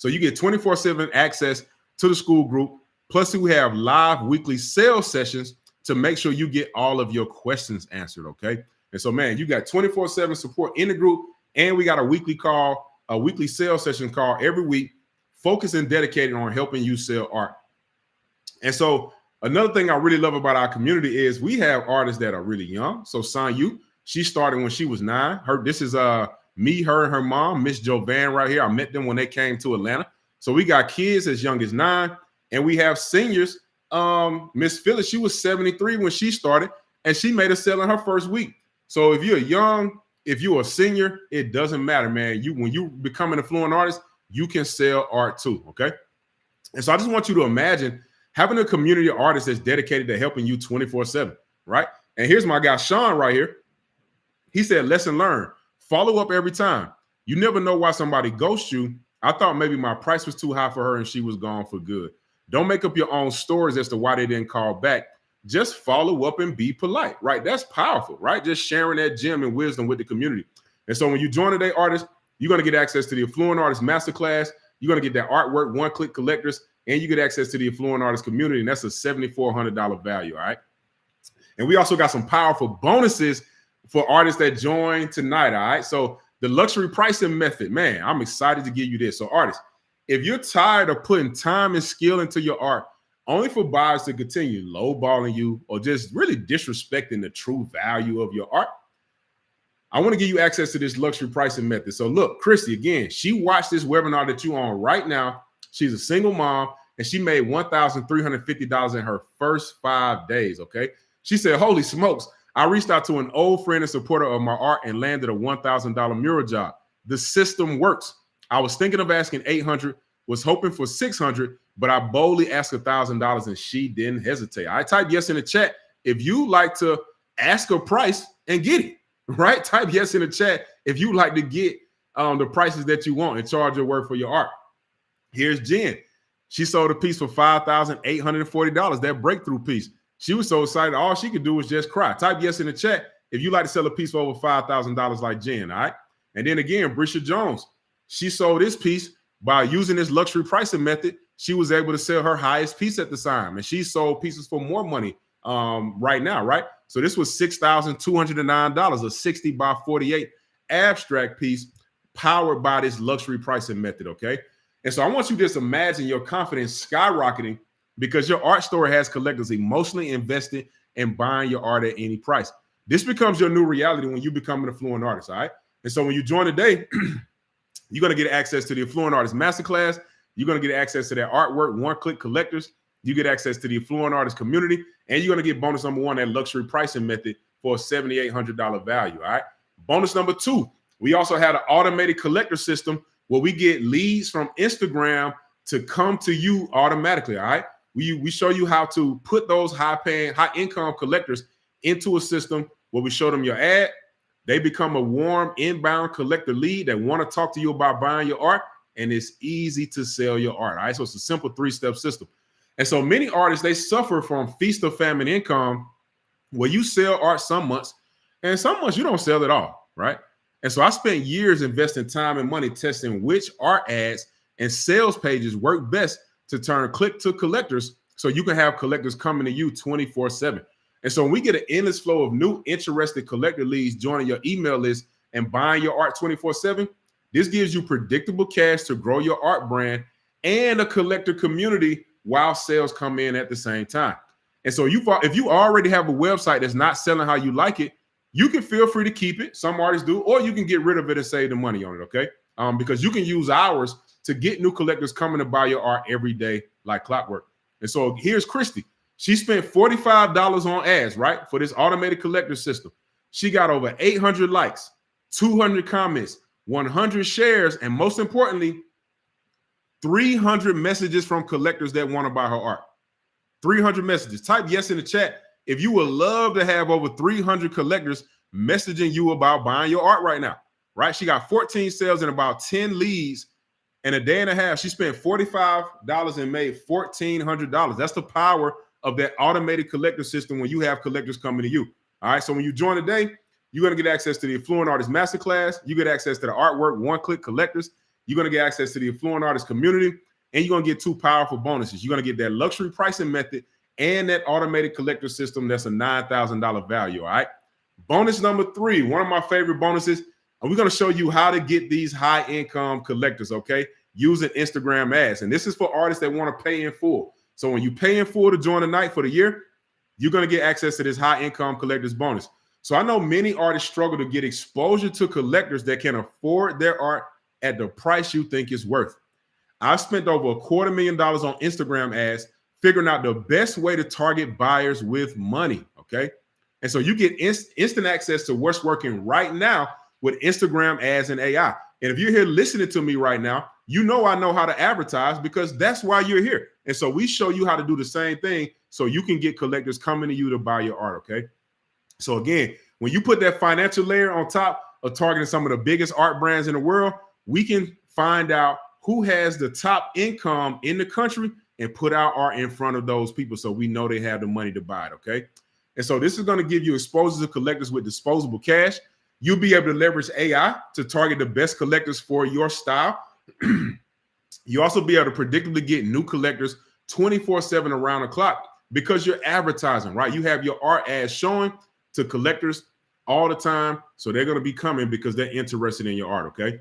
A: So you get 24/7 access to the school group. Plus, we have live weekly sales sessions to make sure you get all of your questions answered, okay? And so, man, you got 24/7 support in the group, and we got a weekly sales session call every week, focused and dedicated on helping you sell art. And so another thing I really love about our community is we have artists that are really young. So San Yu, she started when she was 9. This is me, her, and her mom, Miss Jovan right here. I met them when they came to Atlanta. So we got kids as young as 9, and we have seniors. Miss Phyllis, she was 73 when she started, and she made a sale in her first week. So if you're young, if you're a senior, it doesn't matter, man. When you become an affluent artist, you can sell art too, okay? And so I just want you to imagine having a community of artists that's dedicated to helping you 24/7, right? And here's my guy, Sean, right here. He said, lesson learned, follow up every time. You never know why somebody ghosts you. I thought maybe my price was too high for her and she was gone for good. Don't make up your own stories as to why they didn't call back. Just follow up and be polite, right? That's powerful, right? Just sharing that gem and wisdom with the community. And so when you join Today Artists, you're going to get access to the Affluent Artist Masterclass. You're going to get that artwork, one-click collectors, and you get access to the Affluent Artist community, and that's a $7,400 value, all right? And we also got some powerful bonuses for artists that join tonight, all right? So the luxury pricing method, man, I'm excited to give you this. So artists, if you're tired of putting time and skill into your art, only for buyers to continue lowballing you or just really disrespecting the true value of your art, I want to give you access to this luxury pricing method. So look, Christy, again, she watched this webinar that you're on right now. She's a single mom, and she made $1,350 in her first 5 days, okay? She said, holy smokes, I reached out to an old friend and supporter of my art and landed a $1,000 mural job. The system works. I was thinking of asking $800, was hoping for $600, but I boldly asked $1,000 and she didn't hesitate. I typed yes in the chat if you like to ask a price and get it, right? Type yes in the chat if you like to get the prices that you want and charge your work for your art. Here's Jen. She sold a piece for $5,840, that breakthrough piece. She was so excited, all she could do was just cry. Type yes in the chat if you like to sell a piece for over $5,000 like Jen, all right? And then again, Brisha Jones, she sold this piece by using this luxury pricing method. She was able to sell her highest piece at the time, and she sold pieces for more money right now, right? So this was $6,209, a 60 by 48 abstract piece powered by this luxury pricing method, okay? And so I want you to just imagine your confidence skyrocketing because your art store has collectors emotionally invested in buying your art at any price. This becomes your new reality when you become an affluent artist, all right? And so when you join today, you're going to get access to the Affluent Artist Masterclass. You're going to get access to that artwork, one-click collectors. You get access to the Affluent Artist community, and you're going to get bonus number 1, that luxury pricing method for a $7,800 value, all right? Bonus number 2, we also had an automated collector system where we get leads from Instagram to come to you automatically, all right? We show you how to put those high-paying, high-income collectors into a system where we show them your ad. They become a warm inbound collector lead that want to talk to you about buying your art, and it's easy to sell your art, all right? So it's a simple 3-step system. And so many artists, they suffer from feast or famine income where you sell art some months, and some months you don't sell at all, right? And so I spent years investing time and money testing which art ads and sales pages work best to turn click to collectors so you can have collectors coming to you 24/7. And so when we get an endless flow of new interested collector leads joining your email list and buying your art 24/7, this gives you predictable cash to grow your art brand and a collector community while sales come in at the same time. And so if you already have a website that's not selling how you like it, you can feel free to keep it. Some artists do, or you can get rid of it and save the money on it, okay? Because you can use ours to get new collectors coming to buy your art every day like clockwork. And so here's Christy. She spent $45 on ads, right, for this automated collector system. She got over 800 likes, 200 comments, 100 shares, and most importantly, 300 messages from collectors that want to buy her art. 300 messages. Type yes in the chat if you would love to have over 300 collectors messaging you about buying your art right now, right? She got 14 sales and about 10 leads in a day and a half. She spent $45 and made $1,400. That's the power of that automated collector system when you have collectors coming to you. All right, so when you join today, you're going to get access to the Affluent Artist Masterclass. You get access to the artwork, one-click collectors, you're going to get access to the Affluent Artist community, and you're going to get 2 powerful bonuses. You're going to get that luxury pricing method and that automated collector system that's a $9,000 value, all right? Bonus number 3, one of my favorite bonuses, and we're going to show you how to get these high-income collectors, okay, using Instagram ads. And this is for artists that want to pay in full. So when you pay in full to join the night for the year, you're going to get access to this high-income collectors bonus. So I know many artists struggle to get exposure to collectors that can afford their art at the price you think it's worth. I've spent over $250,000 on Instagram ads figuring out the best way to target buyers with money, okay? And so you get instant access to what's working right now with Instagram ads and AI. And if you're here listening to me right now, you know I know how to advertise because that's why you're here. And so we show you how to do the same thing so you can get collectors coming to you to buy your art, okay? So again, when you put that financial layer on top of targeting some of the biggest art brands in the world, we can find out who has the top income in the country and put our art in front of those people so we know they have the money to buy it, okay? And so this is going to give you exposure to collectors with disposable cash. You'll be able to leverage AI to target the best collectors for your style. You also be able to predictably get new collectors 24/7 around the clock because you're advertising, right? You have your art ads showing to collectors all the time. So they're going to be coming because they're interested in your art, okay?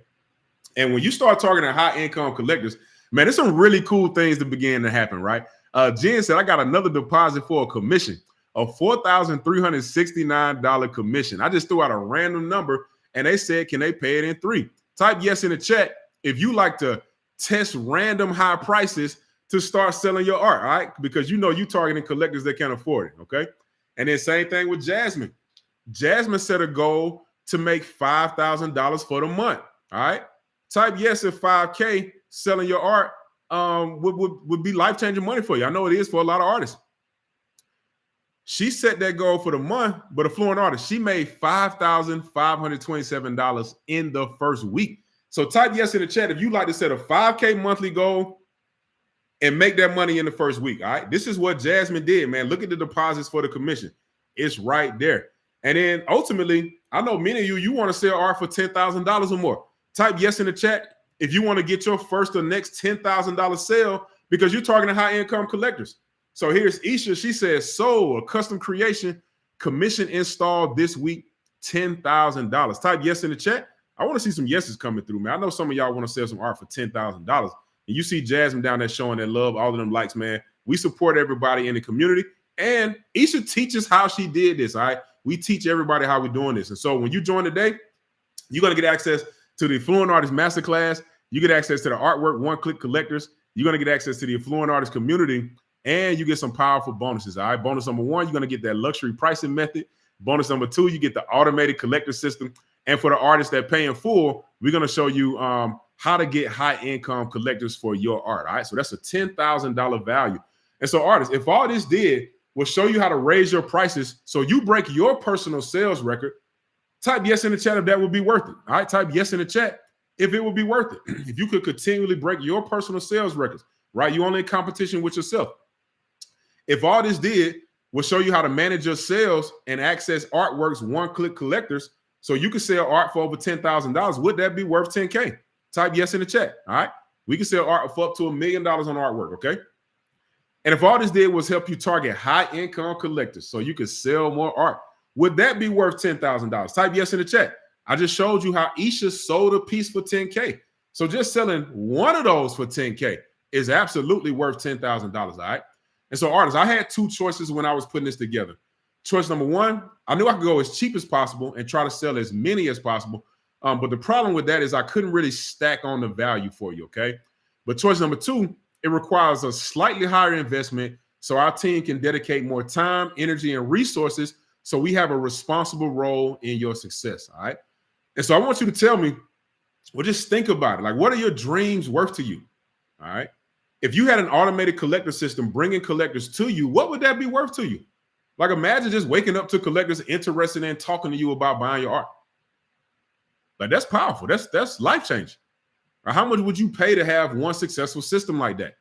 A: And when you start targeting high-income collectors, man, there's some really cool things that begin to happen, right? Jen said, I got another deposit for a commission, a $4,369 commission. I just threw out a random number, and they said, can they pay it in 3? Type yes in the chat if you like to test random high prices to start selling your art, all right? Because you know you're targeting collectors that can't afford it, okay? And then same thing with Jasmine. Jasmine set a goal to make $5,000 for the month, all right? Type yes if 5K selling your art would be life-changing money for you. I know it is for a lot of artists. She set that goal for the month, but Affluent Artist, she made $5,527 in the first week. So type yes in the chat if you like to set a 5K monthly goal and make that money in the first week, all right? This is what Jasmine did, man. Look at the deposits for the commission. It's right there. And then ultimately, I know many of you want to sell art for $10,000 or more. Type yes in the chat if you want to get your first or next $10,000 sale because you're targeting high-income collectors. So here's Isha. She says, so a custom creation commission installed this week, $10,000. Type yes in the chat. I want to see some yeses coming through, man. I know some of y'all want to sell some art for $10,000. And you see Jasmine down there showing that love, all of them likes, man. We support everybody in the community. And Isha teaches how she did this, all right? We teach everybody how we're doing this. And so when you join today, you're going to get access to the Affluent Artist Masterclass. You get access to the Artwork One-Click Collectors. You're going to get access to the Affluent Artist community, and you get some powerful bonuses, all right? Bonus number 1, you're going to get that luxury pricing method. Bonus number 2, you get the automated collector system. And for the artists that pay in full, we're going to show you how to get high-income collectors for your art, all right? So that's a $10,000 value. And so artists, if all this did was show you how to raise your prices so you break your personal sales record, type yes in the chat if that would be worth it. All right, type yes in the chat if it would be worth it. If you could continually break your personal sales records, right? You're only in competition with yourself. If all this did was show you how to manage your sales and access Artworks one-click collectors so you can sell art for over $10,000, would that be worth 10K? Type yes in the chat, all right? We can sell art for up to $1 million on Artwork, okay? And if all this did was help you target high-income collectors so you could sell more art, would that be worth $10,000? Type yes in the chat. I just showed you how Isha sold a piece for 10K. So just selling one of those for 10K is absolutely worth $10,000, all right? And so artists, I had 2 choices when I was putting this together. Choice number 1, I knew I could go as cheap as possible and try to sell as many as possible. But the problem with that is I couldn't really stack on the value for you, okay? But choice number 2, it requires a slightly higher investment so our team can dedicate more time, energy, and resources so we have a responsible role in your success, all right? And so I want you to tell me, well, just think about it. Like, what are your dreams worth to you, all right? If you had an automated collector system bringing collectors to you, what would that be worth to you? Like, imagine just waking up to collectors interested in talking to you about buying your art. Like, that's powerful. That's life-changing. Or how much would you pay to have one successful system like that?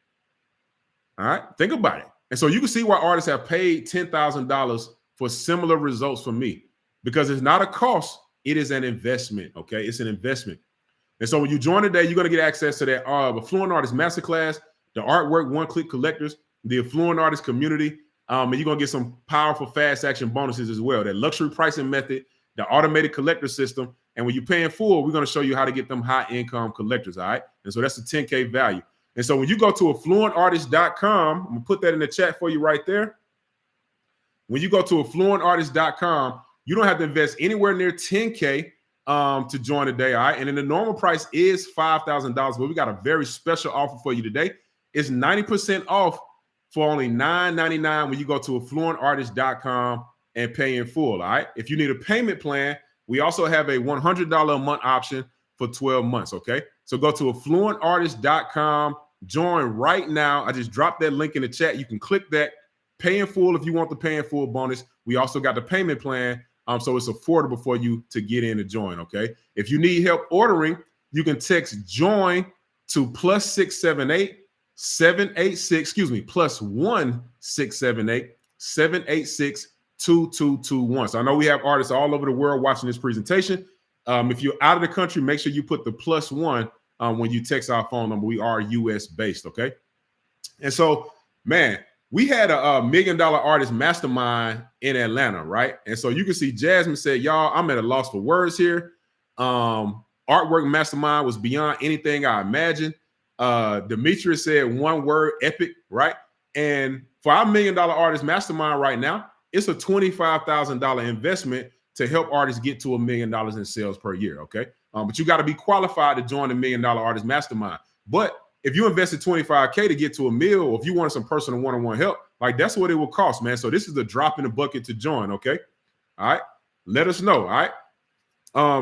A: All right, think about it. And so you can see why artists have paid $10,000 for similar results from me, because it's not a cost, it is an investment, okay? It's an investment. And so when you join today, you're going to get access to that Affluent Artist Masterclass, the Artwork One-Click Collectors, the Affluent Artist Community, and you're going to get some powerful fast action bonuses as well. That luxury pricing method, the automated collector system, and when you pay in full, we're going to show you how to get them high income collectors, all right? And so that's a 10K value. And so when you go to affluentartist.com, I'm going to put that in the chat for you right there. When you go to affluentartist.com, you don't have to invest anywhere near 10K to join today, all right? And then the normal price is $5,000, but we got a very special offer for you today. It's 90% off for only $9.99 when you go to affluentartist.com and pay in full, all right? If you need a payment plan, we also have a $100 a month option for 12 months, okay? So go to affluentartist.com, join right now. I just dropped that link in the chat. You can click that, pay in full if you want the pay in full bonus. We also got the payment plan, so it's affordable for you to get in and join, okay? If you need help ordering, you can text JOIN to +678 786, +1 678 786-2221. So I know we have artists all over the world watching this presentation. If you're out of the country, make sure you put the +1 when you text our phone number. We are US based, okay? And so, man, we had a $1 million artist mastermind in Atlanta, right? And so you can see Jasmine said, y'all, I'm at a loss for words here. Artwork mastermind was beyond anything I imagined. Demetrius said one word, epic, right? And for our $1 million artist mastermind right now, it's a $25,000 investment to help artists get to $1 million in sales per year, okay? But you got to be qualified to join the $1 million artist mastermind. But if you invested $25K to get to $1 million, or if you wanted some personal one-on-one help, like that's what it will cost, man. So this is a drop in the bucket to join, okay? All right, let us know, all right?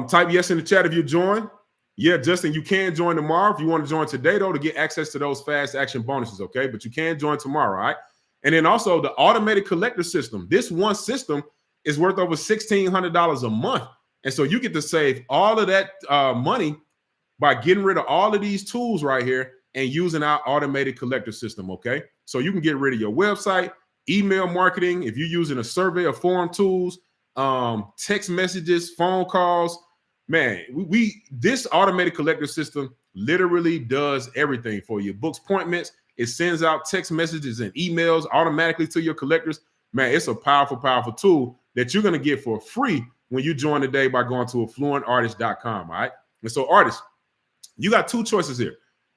A: Type yes in the chat if you join. Yeah, Justin, you can join tomorrow. If you want to join today, though, to get access to those fast action bonuses, okay? But you can join tomorrow, all right? And then also the automated collector system. This one system is worth over $1,600 a month. And so you get to save all of that money by getting rid of all of these tools right here and using our automated collector system, okay? So you can get rid of your website, email marketing, if you're using a survey or form tools, text messages, phone calls. Man, this automated collector system literally does everything for you. Books appointments, it sends out text messages and emails automatically to your collectors. Man, it's a powerful, powerful tool that you're going to get for free when you join today by going to affluentartist.com, all right? And so artists, you got two choices here,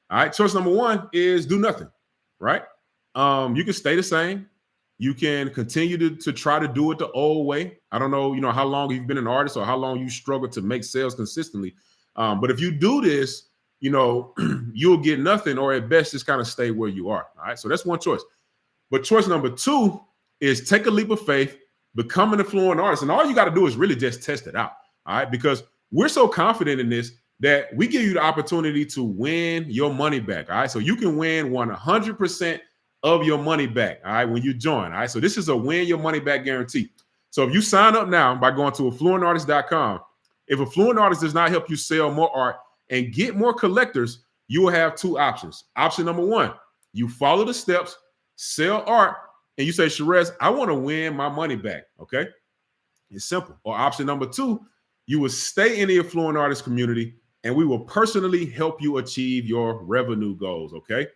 A: all right? Choice number one is do nothing, right? You can stay the same. You can continue to try to do it the old way. I don't know, how long you've been an artist or how long you struggle to make sales consistently. But if you do this, you'll get nothing, or at best just kind of stay where you are. All right. So that's one choice. But choice number two is take a leap of faith, become an affluent artist. And all you got to do is really just test it out. All right. Because we're so confident in this that we give you the opportunity to win your money back. All right. So you can win 100% of your money back, all right, when you join, all right? So this is a win your money back guarantee. So if you sign up now by going to affluentartist.com, if Affluent Artist does not help you sell more art and get more collectors, you will have two options. Option number one, you follow the steps, sell art, and you say, Sherez, I want to win my money back, okay? It's simple. Or option number two, you will stay in the Affluent Artist community, and we will personally help you achieve your revenue goals, okay?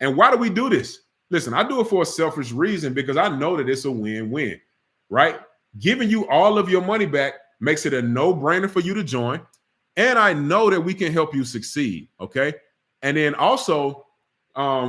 A: And why do we do this? Listen, I do it for a selfish reason because I know that it's a win-win, right? Giving you all of your money back makes it a no-brainer for you to join. And I know that we can help you succeed, okay? And then also,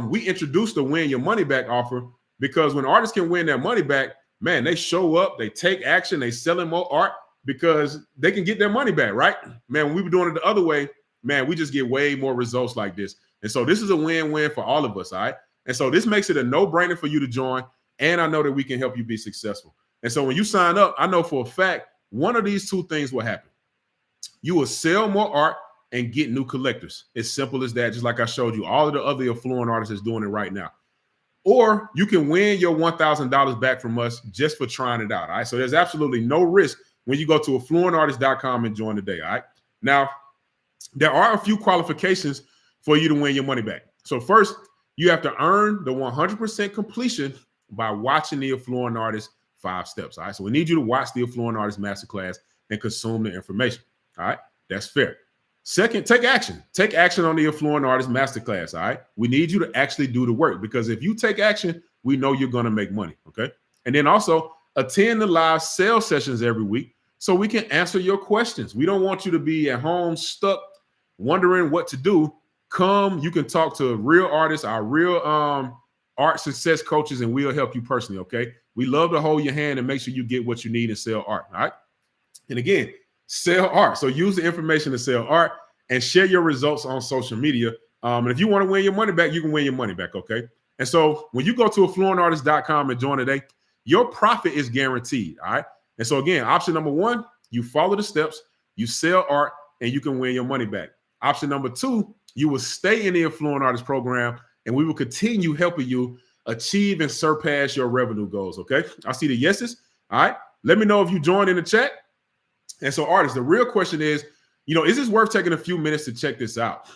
A: we introduced the win your money back offer because when artists can win their money back, man, they show up, they take action, they selling more art because they can get their money back, right? Man, when we were doing it the other way, man, we just get way more results like this. And so this is a win-win for all of us, all right? And so this makes it a no-brainer for you to join, and I know that we can help you be successful. And so when you sign up, I know for a fact, one of these two things will happen. You will sell more art and get new collectors. It's simple as that, just like I showed you. All of the other affluent artists is doing it right now. Or you can win your $1,000 back from us just for trying it out, all right? So there's absolutely no risk when you go to affluentartist.com and join today, all right? Now, there are a few qualifications for you to win your money back. So first, you have to earn the 100% completion by watching the Affluent Artist 5 steps. All right. So we need you to watch the Affluent Artist Masterclass and consume the information. All right. That's fair. Second, take action. Take action on the Affluent Artist Masterclass, all right? We need you to actually do the work, because if you take action, we know you're going to make money, okay? And then also attend the live sales sessions every week so we can answer your questions. We don't want you to be at home stuck wondering what to do. Come, you can talk to real artists, our real art success coaches, and we'll help you personally, okay? We love to hold your hand and make sure you get what you need and sell art, all right? And again, sell art. So use the information to sell art and share your results on social media. And if you want to win your money back, you can win your money back, okay? And so when you go to affluentartist.com and join today, your profit is guaranteed, all right? And so again, option number one, you follow the steps, you sell art, and you can win your money back. Option number two, you will stay in the Affluent Artist program, and we will continue helping you achieve and surpass your revenue goals, okay? I see the yeses, all right? Let me know if you joined in the chat. And so artists, the real question is, is this worth taking a few minutes to check this out?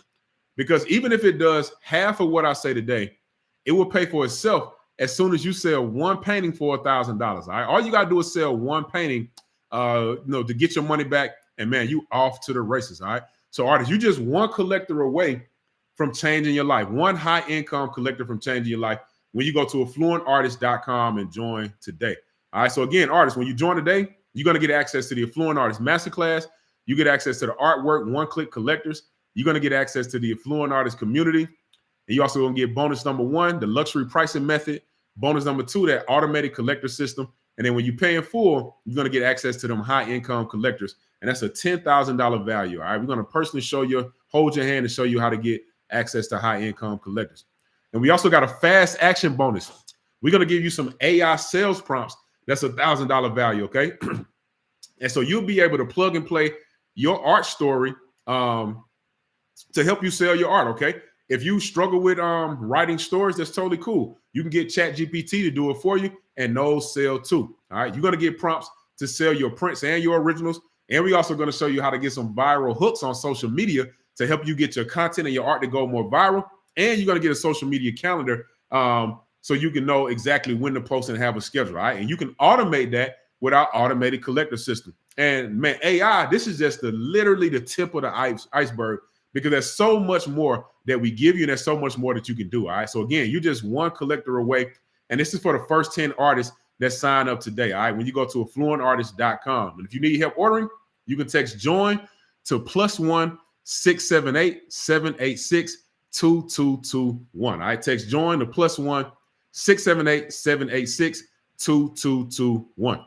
A: Because even if it does half of what I say today, it will pay for itself as soon as you sell one painting for $1,000. All right, all you gotta do is sell one painting, to get your money back, and man, you off to the races. All right. So artists, you just one collector away from changing your life, one high income collector from changing your life when you go to affluentartist.com and join today. All right. So again, artists, when you join today, you're going to get access to the Affluent Artist Masterclass. You get access to the artwork, one-click collectors. You're going to get access to the Affluent Artist community. And you also going to get bonus number one, the luxury pricing method. Bonus number two, that automated collector system. And then when you pay in full, you're going to get access to them high-income collectors. And that's a $10,000 value. All right. We're going to personally hold your hand and show you how to get access to high-income collectors. And we also got a fast action bonus. We're going to give you some AI sales prompts. That's a $1,000 value, okay? And so you'll be able to plug and play your art story to help you sell your art, okay? If you struggle with writing stories, that's totally cool. You can get ChatGPT to do it for you, and those sell too, all right? You're going to get prompts to sell your prints and your originals, and we're also going to show you how to get some viral hooks on social media to help you get your content and your art to go more viral, and you're going to get a social media calendar so you can know exactly when to post and have a schedule, right? And you can automate that with our automated collector system. And man, AI, this is just literally the tip of the iceberg, because there's so much more that we give you, and there's so much more that you can do, all right? So again, you're just one collector away, and this is for the first 10 artists that sign up today, all right? When you go to affluentartist.com. And if you need help ordering, you can text JOIN to +1 678 786 2221. All right, text JOIN to +1 678 786 2221.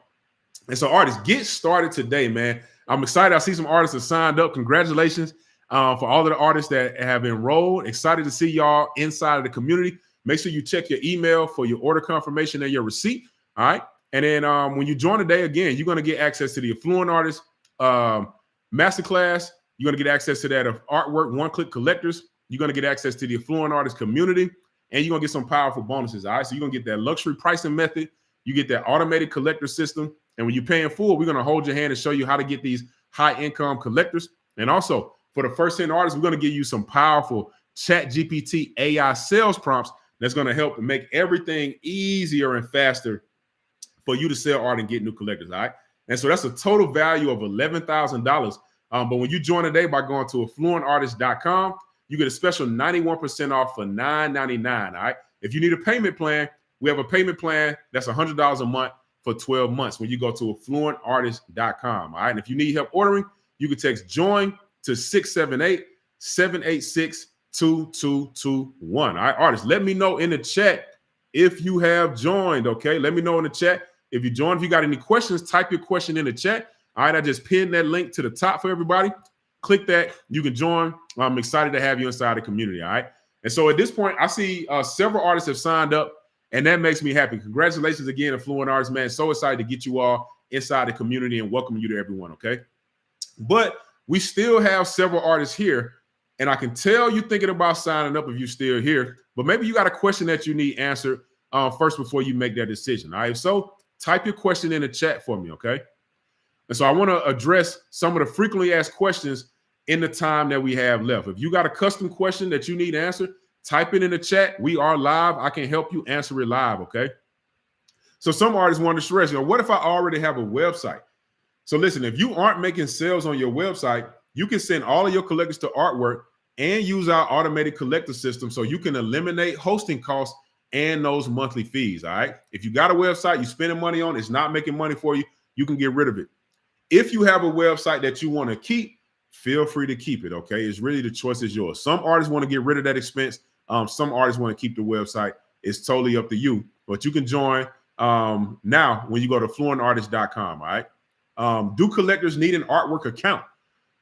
A: And so artists, get started today, man. I'm excited. I see some artists have signed up. Congratulations for all of the artists that have enrolled. Excited to see y'all inside of the community. Make sure you check your email for your order confirmation and your receipt. All right. And then when you join today, again, you're going to get access to the Affluent Artist Masterclass. You're going to get access to that of artwork, one-click collectors. You're going to get access to the Affluent Artist community, and you're going to get some powerful bonuses. All right. So you're going to get that luxury pricing method. You get that automated collector system. And when you pay in full, we're going to hold your hand and show you how to get these high income collectors. And also for the first 10 artists, we're going to give you some powerful ChatGPT AI sales prompts that's going to help make everything easier and faster for you to sell art and get new collectors. All right. And so that's a total value of $11,000. But when you join today by going to affluentartist.com, you get a special 91% off for $9.99. All right. If you need a payment plan, we have a payment plan that's $100 a month for 12 months when you go to affluentartist.com. All right. And if you need help ordering, you can text JOIN to 678 786 2221. All right, artists, let me know in the chat if you have joined. Okay, let me know in the chat if you joined. If you got any questions, type your question in the chat. All right, I just pinned that link to the top for everybody. Click that, you can join. I'm excited to have you inside the community. All right, and so at this point, I see several artists have signed up, and that makes me happy. Congratulations again, Affluent Artists, man. So excited to get you all inside the community and welcome you to everyone. Okay, but we still have several artists here. And I can tell you're thinking about signing up if you're still here, but maybe you got a question that you need answered first before you make that decision. All right, so type your question in the chat for me, okay? And so I want to address some of the frequently asked questions in the time that we have left. If you got a custom question that you need answered, type it in the chat. We are live. I can help you answer it live, okay? So some artists want to stress, what if I already have a website? So listen, if you aren't making sales on your website, you can send all of your collectors to artwork and use our automated collector system so you can eliminate hosting costs and those monthly fees. All right. If you got a website, you spending money on, it's not making money for you, you can get rid of it. If you have a website that you want to keep, feel free to keep it. Okay. It's really, the choice is yours. Some artists want to get rid of that expense. Some artists want to keep the website. It's totally up to you, but you can join now when you go to fluentartist.com. All right. Do collectors need an artwork account?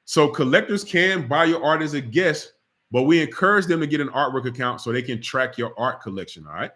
A: So collectors can buy your art as a guest, but we encourage them to get an artwork account so they can track your art collection. All right.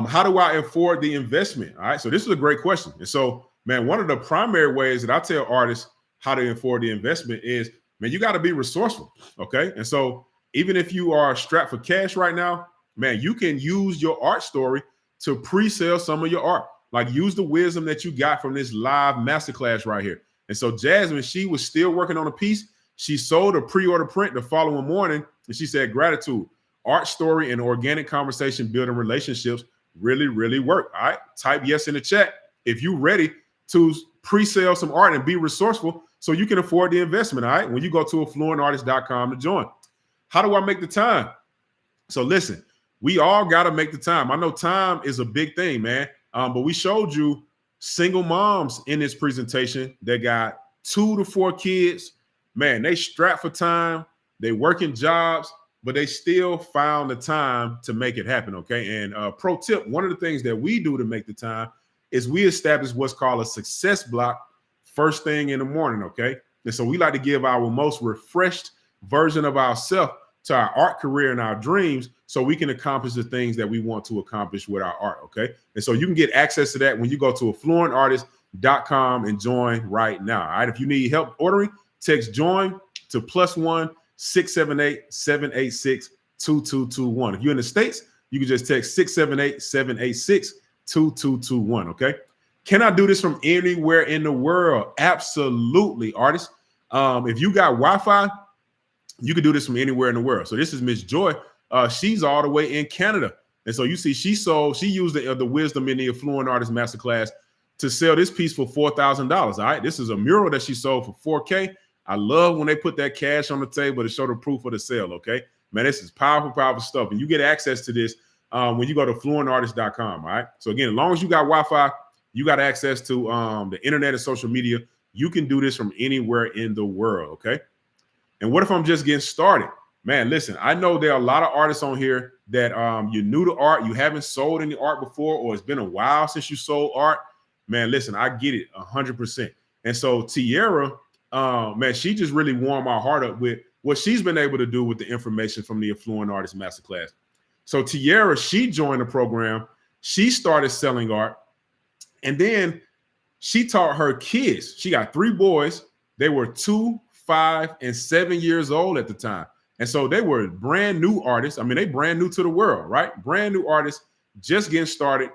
A: How do I afford the investment? All right. So this is a great question. And so, man, one of the primary ways that I tell artists how to afford the investment is, man, you got to be resourceful. Okay. And so even if you are strapped for cash right now, man, you can use your art story to pre-sale some of your art. Like, use the wisdom that you got from this live masterclass right here. And so Jasmine, she was still working on a piece. She sold a pre-order print the following morning, and she said, gratitude, art story and organic conversation building relationships really, really work. All right. Type yes in the chat if you're ready to pre-sale some art and be resourceful so you can afford the investment. All right. When you go to fluentartist.com to join. How do I make the time? So listen, we all got to make the time. I know time is a big thing, man. But we showed you single moms in this presentation that got 2 to 4 kids. Man, they strapped for time. They working jobs, but they still found the time to make it happen. Okay. And pro tip, one of the things that we do to make the time is we establish what's called a success block first thing in the morning. Okay. And so we like to give our most refreshed version of ourselves to our art career and our dreams so we can accomplish the things that we want to accomplish with our art. Okay. And so you can get access to that when you go to fluentartist.com and join right now. All right. If you need help ordering, text join to +1 678 786 2221. If you're in the States, you can just text 678 786 2221. Okay. Can I do this from anywhere in the world? Absolutely, artists. If you got Wi-Fi, you can do this from anywhere in the world. So this is Miss Joy. She's all the way in Canada. And so you see, she used the wisdom in the Affluent Artist Masterclass to sell this piece for $4,000. All right. This is a mural that she sold for $4K. I love when they put that cash on the table to show the proof of the sale. Okay, man, this is powerful, powerful stuff. And you get access to this when you go to fluentartist.com. All right. So again, as long as you got Wi-Fi, you got access to the internet and social media. You can do this from anywhere in the world. Okay. And what if I'm just getting started? Man, listen, I know there are a lot of artists on here that you're new to art. You haven't sold any art before, or it's been a while since you sold art. Man, listen, I get it 100%. And so Tiara, man, she just really warmed my heart up with what she's been able to do with the information from the Affluent Artist Masterclass. So Tiara, she joined the program. She started selling art. And then she taught her kids. She got 3 boys. They were 2, 5, and 7 years old at the time. And so they were brand new artists. I mean, they brand new to the world, right? Brand new artists, just getting started,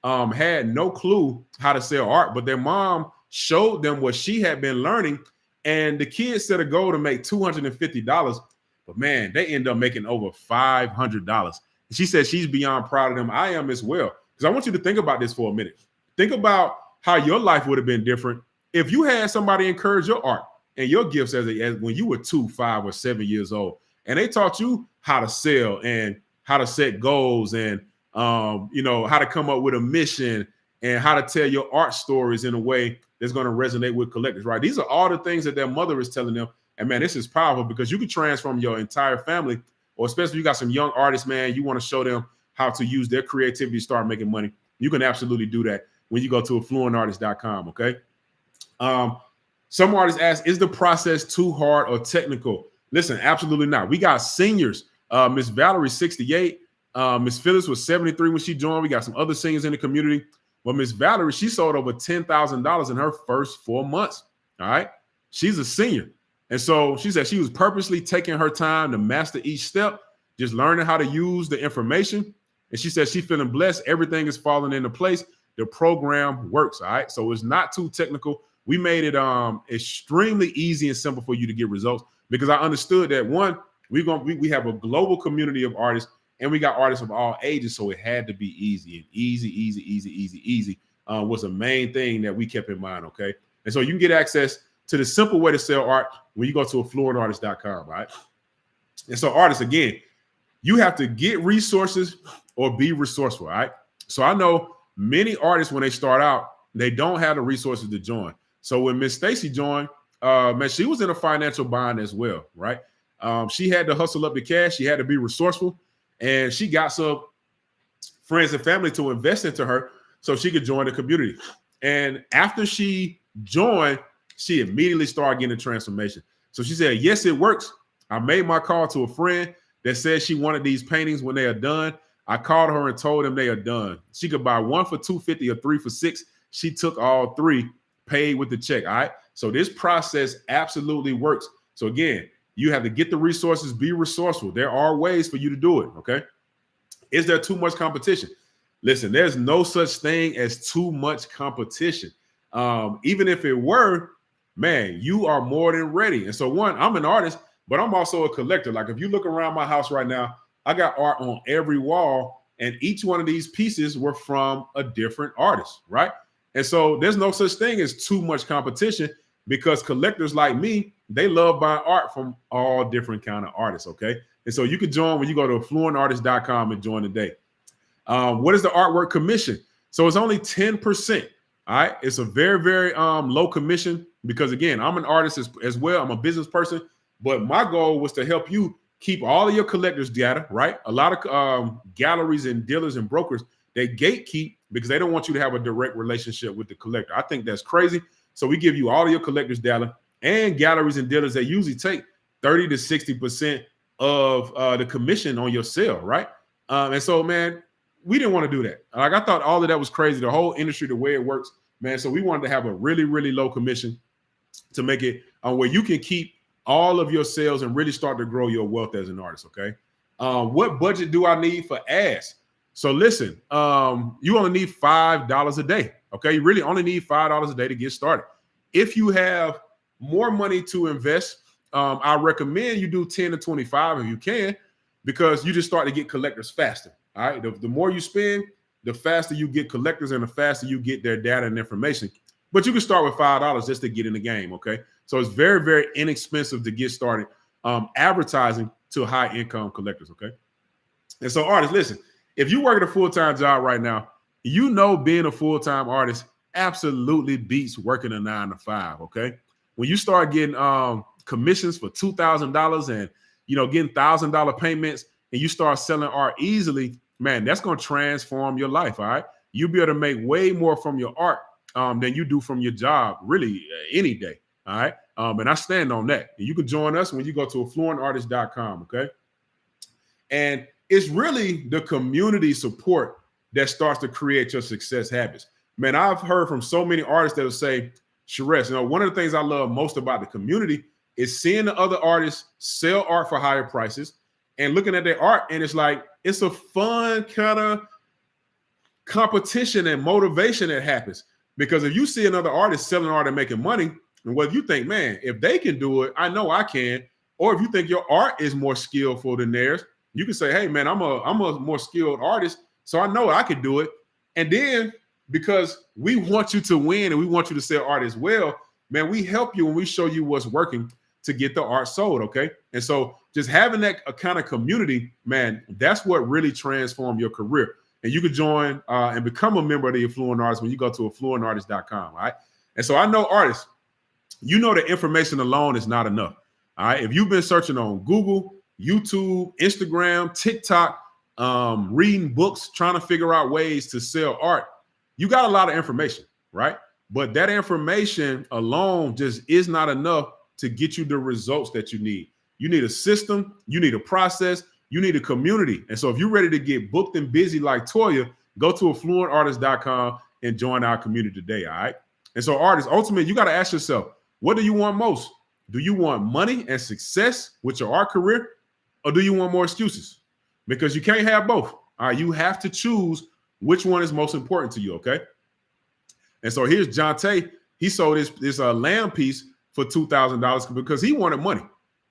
A: had no clue how to sell art, but their mom showed them what she had been learning. And the kids set a goal to make $250, but man, they end up making over $500. And she said she's beyond proud of them. I am as well. Because I want you to think about this for a minute. Think about how your life would have been different if you had somebody encourage your art and your gifts as when you were 2, 5, or 7 years old, and they taught you how to sell and how to set goals and how to come up with a mission and how to tell your art stories in a way that's going to resonate with collectors, right? These are all the things that their mother is telling them. And man, this is powerful because you can transform your entire family, or especially if you got some young artists, man, you want to show them how to use their creativity to start making money. You can absolutely do that when you go to fluentartist.com. Okay. Some artists ask, is the process too hard or technical? Listen, absolutely not. We got seniors. Miss Valerie, 68. Miss Phyllis was 73 when she joined. We got some other singers in the community. But Miss Valerie, she sold over $10,000 in her first 4 months. All right. She's a senior. And so she said she was purposely taking her time to master each step, just learning how to use the information. And she said she's feeling blessed. Everything is falling into place. The program works. All right. So it's not too technical. We made it extremely easy and simple for you to get results because I understood that one, we have a global community of artists and we got artists of all ages. So it had to be easy, and easy was the main thing that we kept in mind. Okay. And so you can get access to the simple way to sell art when you go to affluentartist.com, right? And so artists, again, you have to get resources or be resourceful, all right? So I know many artists, when they start out, they don't have the resources to join. So when Miss Stacy joined, man, she was in a financial bind as well, right? She had to hustle up the cash. She had to be resourceful, and she got some friends and family to invest into her so she could join the community. And after she joined, she immediately started getting a transformation. So she said, yes, it works. I made my call to a friend that said she wanted these paintings when they are done. I called her and told them they are done. She could buy one for $250 or three for $6. She took all three, paid with the check. All right. So this process absolutely works. So again, you have to get the resources, be resourceful. There are ways for you to do it. Okay. Is there too much competition? Listen, there's no such thing as too much competition. Even if it were, man, you are more than ready. And so one, I'm an artist, but I'm also a collector. Like if you look around my house right now, I got art on every wall, and each one of these pieces were from a different artist, right? And so there's no such thing as too much competition, because collectors like me, they love buying art from all different kind of artists, okay? And so you can join when you go to affluentartist.com and join today. What is the artwork commission? So it's only 10%, all right? It's a very, very low commission because, again, I'm an artist as well. I'm a business person, but my goal was to help you keep all of your collectors data, right? A lot of galleries and dealers and brokers, they gatekeep because they don't want you to have a direct relationship with the collector. I think that's crazy. So we give you all of your collectors data, and galleries and dealers, they usually take 30 to 60% of the commission on your sale, right? And so, man, we didn't want to do that. Like, I thought all of that was crazy, the whole industry, the way it works, man. So we wanted to have a really, really low commission to make it where you can keep all of your sales and really start to grow your wealth as an artist, okay? What budget do I need for ads? So listen, you only need $5 a day, okay? You really only need $5 a day to get started. If you have more money to invest, I recommend you do 10 to 25 if you can, because you just start to get collectors faster, all right? The more you spend, the faster you get collectors and the faster you get their data and information. But you can start with $5 just to get in the game, okay? So it's very, very inexpensive to get started advertising to high-income collectors, okay? And so artists, listen, if you work at a full-time job right now, you know being a full-time artist absolutely beats working a 9 to 5, okay? When you start getting commissions for $2,000 and, you know, getting $1,000 payments and you start selling art easily, man, that's going to transform your life, all right? You'll be able to make way more from your art than you do from your job, really, any day. All right. And I stand on that. And you can join us when you go to affluentartist.com. Okay. And it's really the community support that starts to create your success habits. Man, I've heard from so many artists that will say, Sherez, you know, one of the things I love most about the community is seeing the other artists sell art for higher prices and looking at their art. And it's like, it's a fun kind of competition and motivation that happens. Because if you see another artist selling art and making money, and whether you think, man, if they can do it, I know I can. Or if you think your art is more skillful than theirs, you can say, hey, man, I'm a more skilled artist, so I know I can do it. And then because we want you to win and we want you to sell art as well, man, we help you and we show you what's working to get the art sold, okay? And so just having that kind of community, man, that's what really transformed your career. And you can join and become a member of the Affluent Artist when you go to affluentartist.com, all right? And so I know artists, you know the information alone is not enough, all right? If you've been searching on Google, YouTube, Instagram, TikTok, reading books, trying to figure out ways to sell art, you got a lot of information, right? But that information alone just is not enough to get you the results that you need. You need a system, you need a process, you need a community. And so if you're ready to get booked and busy like Toya, go to affluentartist.com and join our community today, all right? And so artists, ultimately, you got to ask yourself, what do you want most? Do you want money and success with your art career, or do you want more excuses? Because you can't have both, all right? You have to choose which one is most important to you, okay? And so here's Jonte. He sold this lamb piece for $2,000 because he wanted money.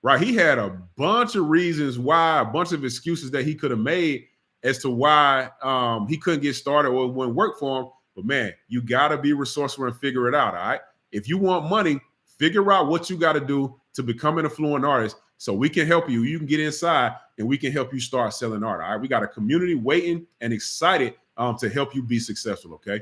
A: Right, he had a bunch of reasons why, a bunch of excuses that he could have made as to why he couldn't get started or it wouldn't work for him. But man, you got to be resourceful and figure it out. All right. If you want money, figure out what you got to do to become an affluent artist so we can help you. You can get inside and we can help you start selling art. All right. We got a community waiting and excited to help you be successful. Okay.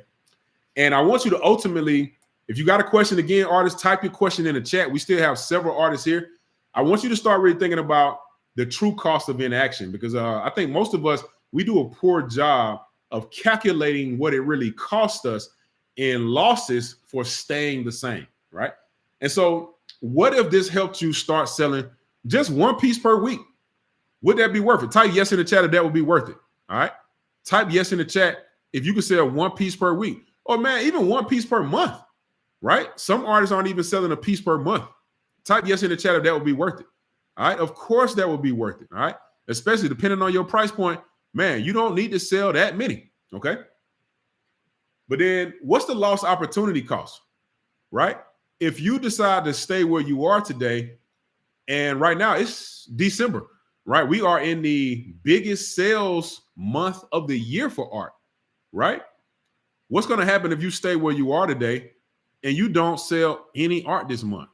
A: And I want you to ultimately, if you got a question, again, artists, type your question in the chat. We still have several artists here. I want you to start really thinking about the true cost of inaction, because I think most of us, we do a poor job of calculating what it really costs us in losses for staying the same, right? And so what if this helped you start selling just one piece per week? Would that be worth it? Type yes in the chat if that would be worth it, all right? Type yes in the chat if you could sell one piece per week, or man, even one piece per month, right? Some artists aren't even selling a piece per month. Type yes in the chat if that would be worth it, all right? Of course that would be worth it, all right? Especially depending on your price point. Man, you don't need to sell that many, okay? But then what's the lost opportunity cost, right? If you decide to stay where you are today, and right now it's December, right? We are in the biggest sales month of the year for art, right? What's going to happen if you stay where you are today and you don't sell any art this month?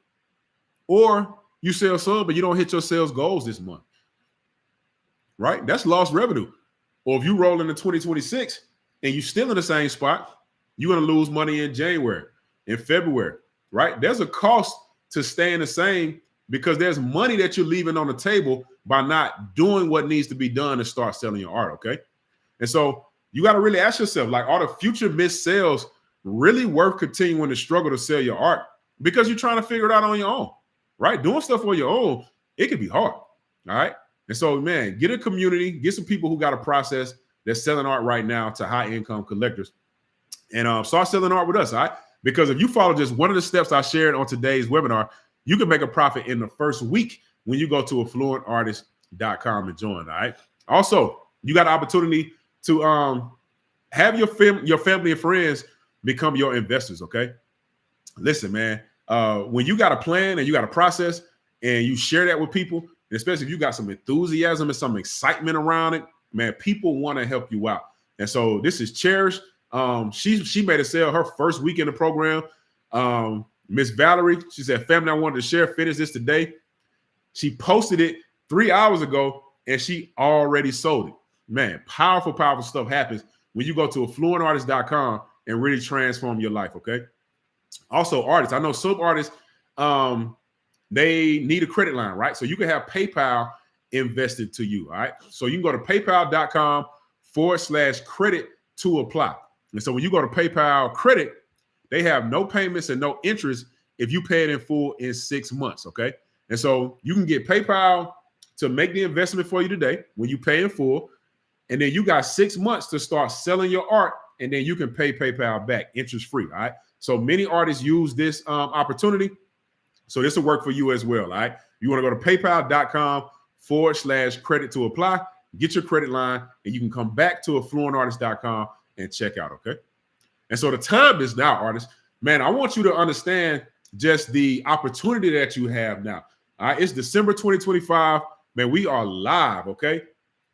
A: Or you sell some, but you don't hit your sales goals this month, right? That's lost revenue. Or if you roll into 2026 and you're still in the same spot, you're going to lose money in January, in February, right? There's a cost to staying the same because there's money that you're leaving on the table by not doing what needs to be done to start selling your art, okay? And so you got to really ask yourself, like, are the future missed sales really worth continuing to struggle to sell your art because you're trying to figure it out on your own, right? Doing stuff on your own, it can be hard, all right? And so, man, get a community, get some people who got a process that's selling art right now to high-income collectors, and start selling art with us, all right? Because if you follow just one of the steps I shared on today's webinar, you can make a profit in the first week when you go to affluentartist.com and join, all right? Also, you got an opportunity to have your family and friends become your investors, okay? Listen, man, when you got a plan and you got a process and you share that with people, especially if you got some enthusiasm and some excitement around it, man, people want to help you out. And so this is Cherish. She made a sale her first week in the program. Miss Valerie, she said, family, I wanted to share, finish this today. She posted it 3 hours ago and she already sold it. Man, powerful, powerful stuff happens when you go to affluentartist.com and really transform your life, okay? Also, artists, I know some artists, they need a credit line, right? So you can have PayPal invested to you, all right? So you can go to paypal.com/credit to apply. And so when you go to PayPal credit, they have no payments and no interest if you pay it in full in 6 months, okay? And so you can get PayPal to make the investment for you today when you pay in full, and then you got 6 months to start selling your art, and then you can pay PayPal back interest-free, all right? So many artists use this opportunity. So this will work for you as well, all right? You want to go to paypal.com/credit to apply, get your credit line, and you can come back to affluentartist.com and check out, okay? And so the time is now, artists. Man, I want you to understand just the opportunity that you have now, all right? It's December 2025. Man, we are live, okay?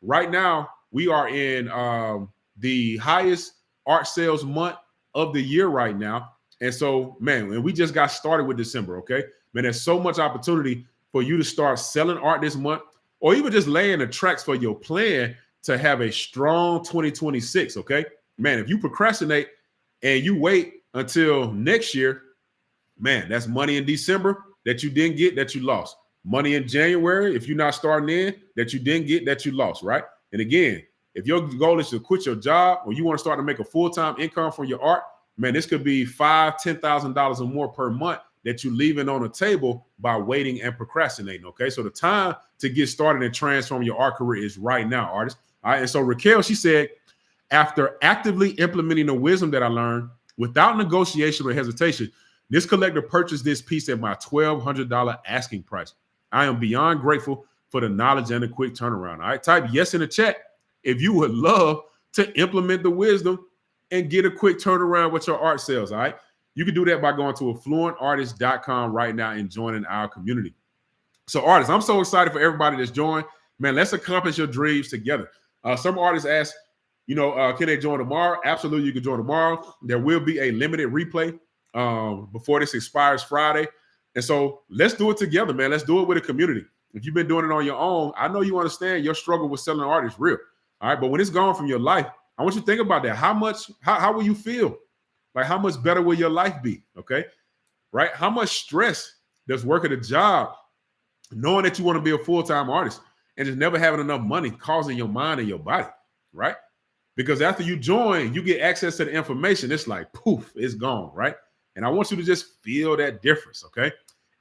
A: Right now, we are in the highest art sales month of the year right now. And so, man, and we just got started with December, okay? Man, there's so much opportunity for you to start selling art this month, or even just laying the tracks for your plan to have a strong 2026, okay? Man, if you procrastinate and you wait until next year, man, that's money in December that you didn't get, that you lost. Money in January, if you're not starting in, that you didn't get, that you lost, right? And again, if your goal is to quit your job or you want to start to make a full-time income from your art, man, this could be $5,000, $10,000 or more per month that you're leaving on the table by waiting and procrastinating, okay? So the time to get started and transform your art career is right now, artists. All right, and so Raquel, she said, after actively implementing the wisdom that I learned without negotiation or hesitation, this collector purchased this piece at my $1,200 asking price. I am beyond grateful for the knowledge and the quick turnaround. All right, type yes in the chat if you would love to implement the wisdom and get a quick turnaround with your art sales, all right? You can do that by going to affluentartist.com right now and joining our community. So artists, I'm so excited for everybody that's joined. Man, let's accomplish your dreams together. Some artists ask, can they join tomorrow? Absolutely, you can join tomorrow. There will be a limited replay before this expires Friday. And so let's do it together, man. Let's do it with a community. If you've been doing it on your own, I know you understand your struggle with selling art is real. All right. But when it's gone from your life, I want you to think about that. How will you feel? Like, how much better will your life be? Okay. Right. How much stress does working a job, knowing that you want to be a full-time artist and just never having enough money causing your mind and your body? Right. Because after you join, you get access to the information. It's like, poof, it's gone. Right. And I want you to just feel that difference. Okay.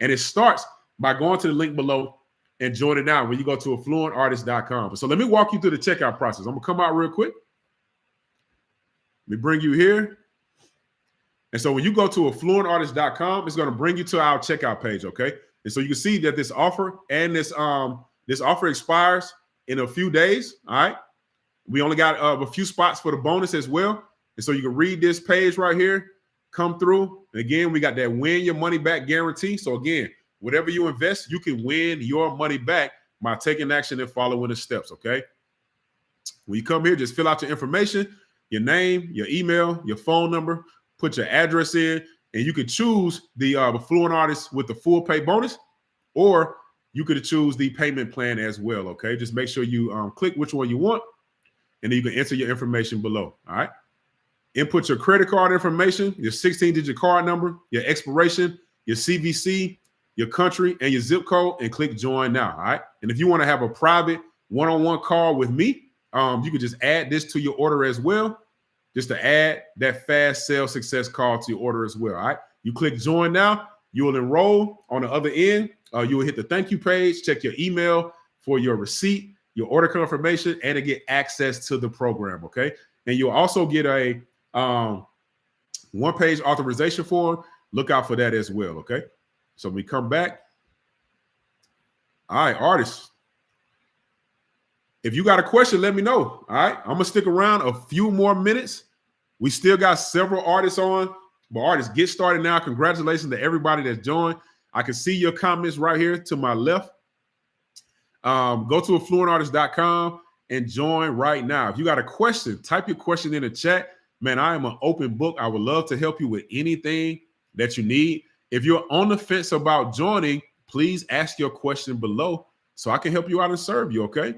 A: And it starts by going to the link below and joining now when you go to affluentartist.com. So let me walk you through the checkout process. I'm going to come out real quick. Let me bring you here. And so when you go to affluentartist.com, it's going to bring you to our checkout page. Okay. And so you can see that this offer and this offer expires in a few days. All right. We only got a few spots for the bonus as well. And so you can read this page right here, come through. And again, we got that win your money back guarantee. So again, whatever you invest, you can win your money back by taking action and following the steps. Okay. When you come here, just fill out your information, your name, your email, your phone number, put your address in, and you could choose the Affluent Artist with the full pay bonus, or you could choose the payment plan as well. Okay. Just make sure you click which one you want, and then you can enter your information below. All right. Input your credit card information, your 16-digit card number, your expiration, your CVC, your country, and your zip code, and click join now. All right. And if you want to have a private one-on-one call with me, you could just add this to your order as well, just to add that fast sales success call to your order as well. All right. You click join now, you will enroll. On the other end, you will hit the thank you page, check your email for your receipt, your order confirmation, and to get access to the program. Okay. And you'll also get a one-page authorization form. Look out for that as well. Okay. So we come back. All right, artists. If you got a question, let me know. All right. I'm going to stick around a few more minutes. We still got several artists on, but artists, get started now. Congratulations to everybody that's joined. I can see your comments right here to my left. Go to affluentartist.com and join right now. If you got a question, type your question in the chat. Man, I am an open book. I would love to help you with anything that you need. If you're on the fence about joining, please ask your question below so I can help you out and serve you, okay?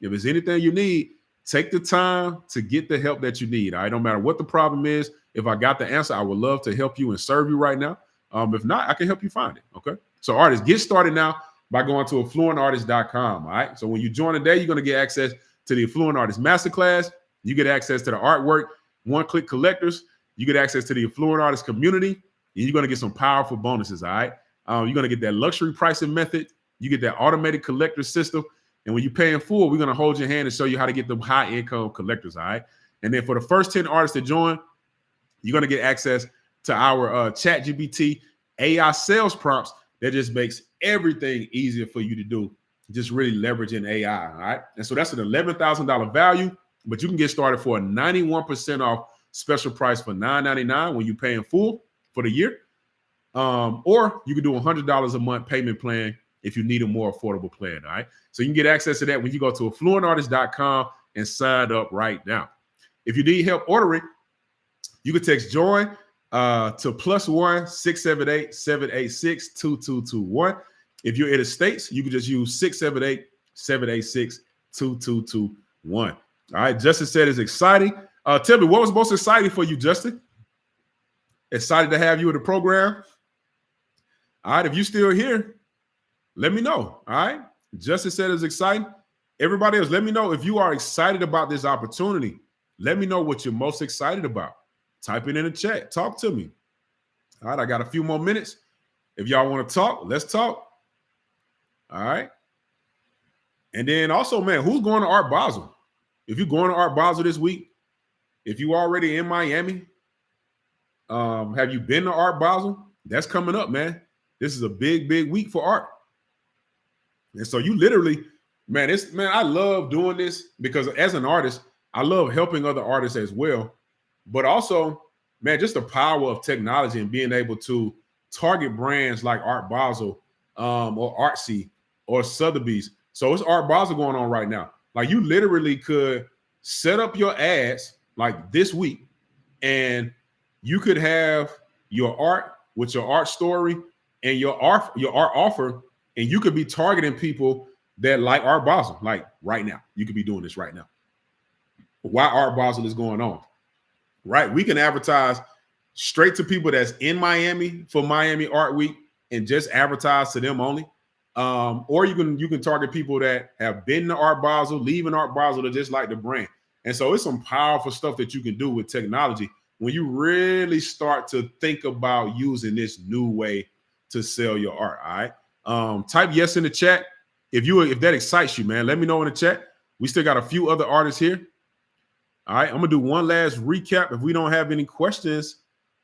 A: If there's anything you need, take the time to get the help that you need. All right, no matter what the problem is, if I got the answer, I would love to help you and serve you right now. If not, I can help you find it, okay? So artists, get started now by going to affluentartist.com, all right? So when you join today, you're going to get access to the Affluent Artist Masterclass. You get access to the artwork, one-click collectors. You get access to the Affluent Artist community. And you're going to get some powerful bonuses, all right? You're going to get that luxury pricing method. You get that automated collector system. And when you pay in full, we're going to hold your hand and show you how to get them high-income collectors, all right? And then for the first 10 artists that join, you're going to get access to our ChatGPT AI sales prompts that just makes everything easier for you to do, just really leveraging AI, all right? And so that's an $11,000 value, but you can get started for a 91% off special price for $9.99 when you pay in full for the year. Or you can do $100 a month payment plan if you need a more affordable plan, all right? So you can get access to that when you go to affluentartist.com and sign up right now. If you need help ordering, you can text join to +1 678 786 2221. If you're in the States, you can just use 678 786 2221. All right, Justin said it's exciting. Tell me, what was most exciting for you, Justin? Excited to have you in the program. All right, if you're still here, let me know. All right, Justin said it's exciting. Everybody else, let me know if you are excited about this opportunity. Let me know what you're most excited about. Type it in the chat. Talk to me. All right, I got a few more minutes. If y'all want to talk, let's talk. All right. And then also, man, who's going to Art Basel? If you're going to Art Basel this week, if you already in Miami, have you been to Art Basel? That's coming up, man. This is a big, big week for art. And so you literally, man, I love doing this because as an artist, I love helping other artists as well. But also, man, just the power of technology and being able to target brands like Art Basel or Artsy or Sotheby's. So it's Art Basel going on right now. Like you literally could set up your ads like this week, and you could have your art with your art story and your art offer, and you could be targeting people that like Art Basel, like right now. You could be doing this right now. Why Art Basel is going on, right? We can advertise straight to people that's in Miami for Miami Art Week and just advertise to them only. Or you can target people that have been to Art Basel, leaving Art Basel to just like the brand. And so it's some powerful stuff that you can do with technology when you really start to think about using this new way to sell your art. All right. Type yes in the chat if that excites you, man. Let me know in the chat. We still got a few other artists here. All right. I'm gonna do one last recap. If we don't have any questions,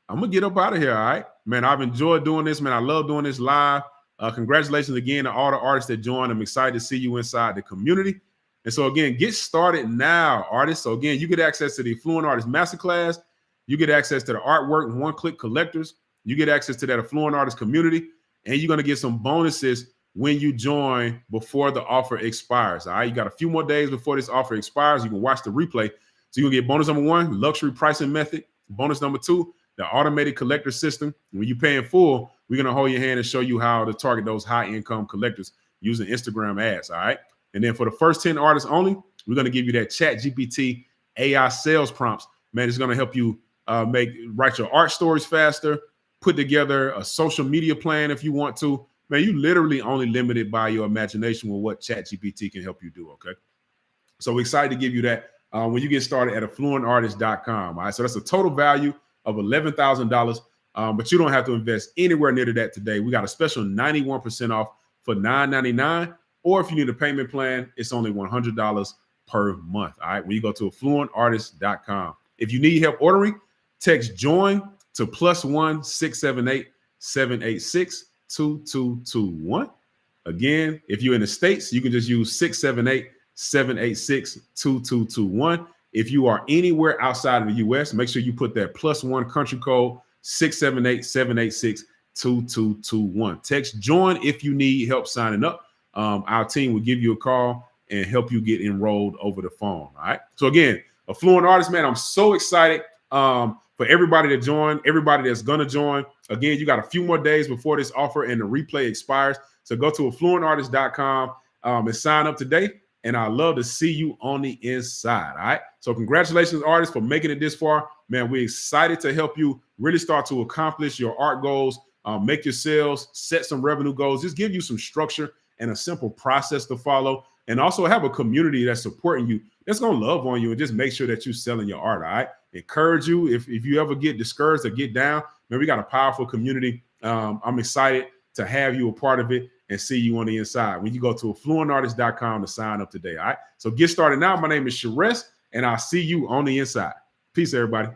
A: I'm gonna get up out of here. All right, man. I've enjoyed doing this, man. I love doing this live. Congratulations again to all the artists that joined. I'm excited to see you inside the community. And so again, get started now, artists. So again, you get access to the Affluent Artist Masterclass. You get access to the artwork and one-click collectors. You get access to that Affluent Artist community, and you're gonna get some bonuses when you join before the offer expires. All right, you got a few more days before this offer expires. You can watch the replay. So you're gonna get bonus number 1, luxury pricing method. Bonus number 2, the automated collector system. When you pay in full, we're gonna hold your hand and show you how to target those high-income collectors using Instagram ads. All right. And then for the first 10 artists only, we're gonna give you that ChatGPT AI sales prompts. Man, it's gonna help you write your art stories faster, put together a social media plan if you want to. Man, you literally only limited by your imagination with what ChatGPT can help you do. Okay. So we're excited to give you that when you get started at affluentartist.com. All right. So that's a total value of $11,000. But you don't have to invest anywhere near to that today. We got a special 91% off for $9.99. Or if you need a payment plan, it's only $100 per month. All right. When you go to affluentartist.com. If you need help ordering, text join to +1 678 786 2221. Again, if you're in the States, you can just use 678 786 2221. If you are anywhere outside of the US, make sure you put that +1 country code 678 786 2221. Text join if you need help signing up. Our team will give you a call and help you get enrolled over the phone. All right. So again, Affluent Artist, man, I'm so excited for everybody to join, everybody that's going to join. Again, you got a few more days before this offer and the replay expires. So go to affluentartist.com and sign up today. And I'd love to see you on the inside. All right. So congratulations, artists, for making it this far. Man, we're excited to help you really start to accomplish your art goals, make your sales, set some revenue goals, just give you some structure and a simple process to follow. And also have a community that's supporting you, that's going to love on you and just make sure that you're selling your art. All right. Encourage you. If you ever get discouraged or get down, man, we got a powerful community. I'm excited to have you a part of it and see you on the inside when you go to affluentartist.com to sign up today. All right. So get started now. My name is Sharess, and I'll see you on the inside. Peace, everybody.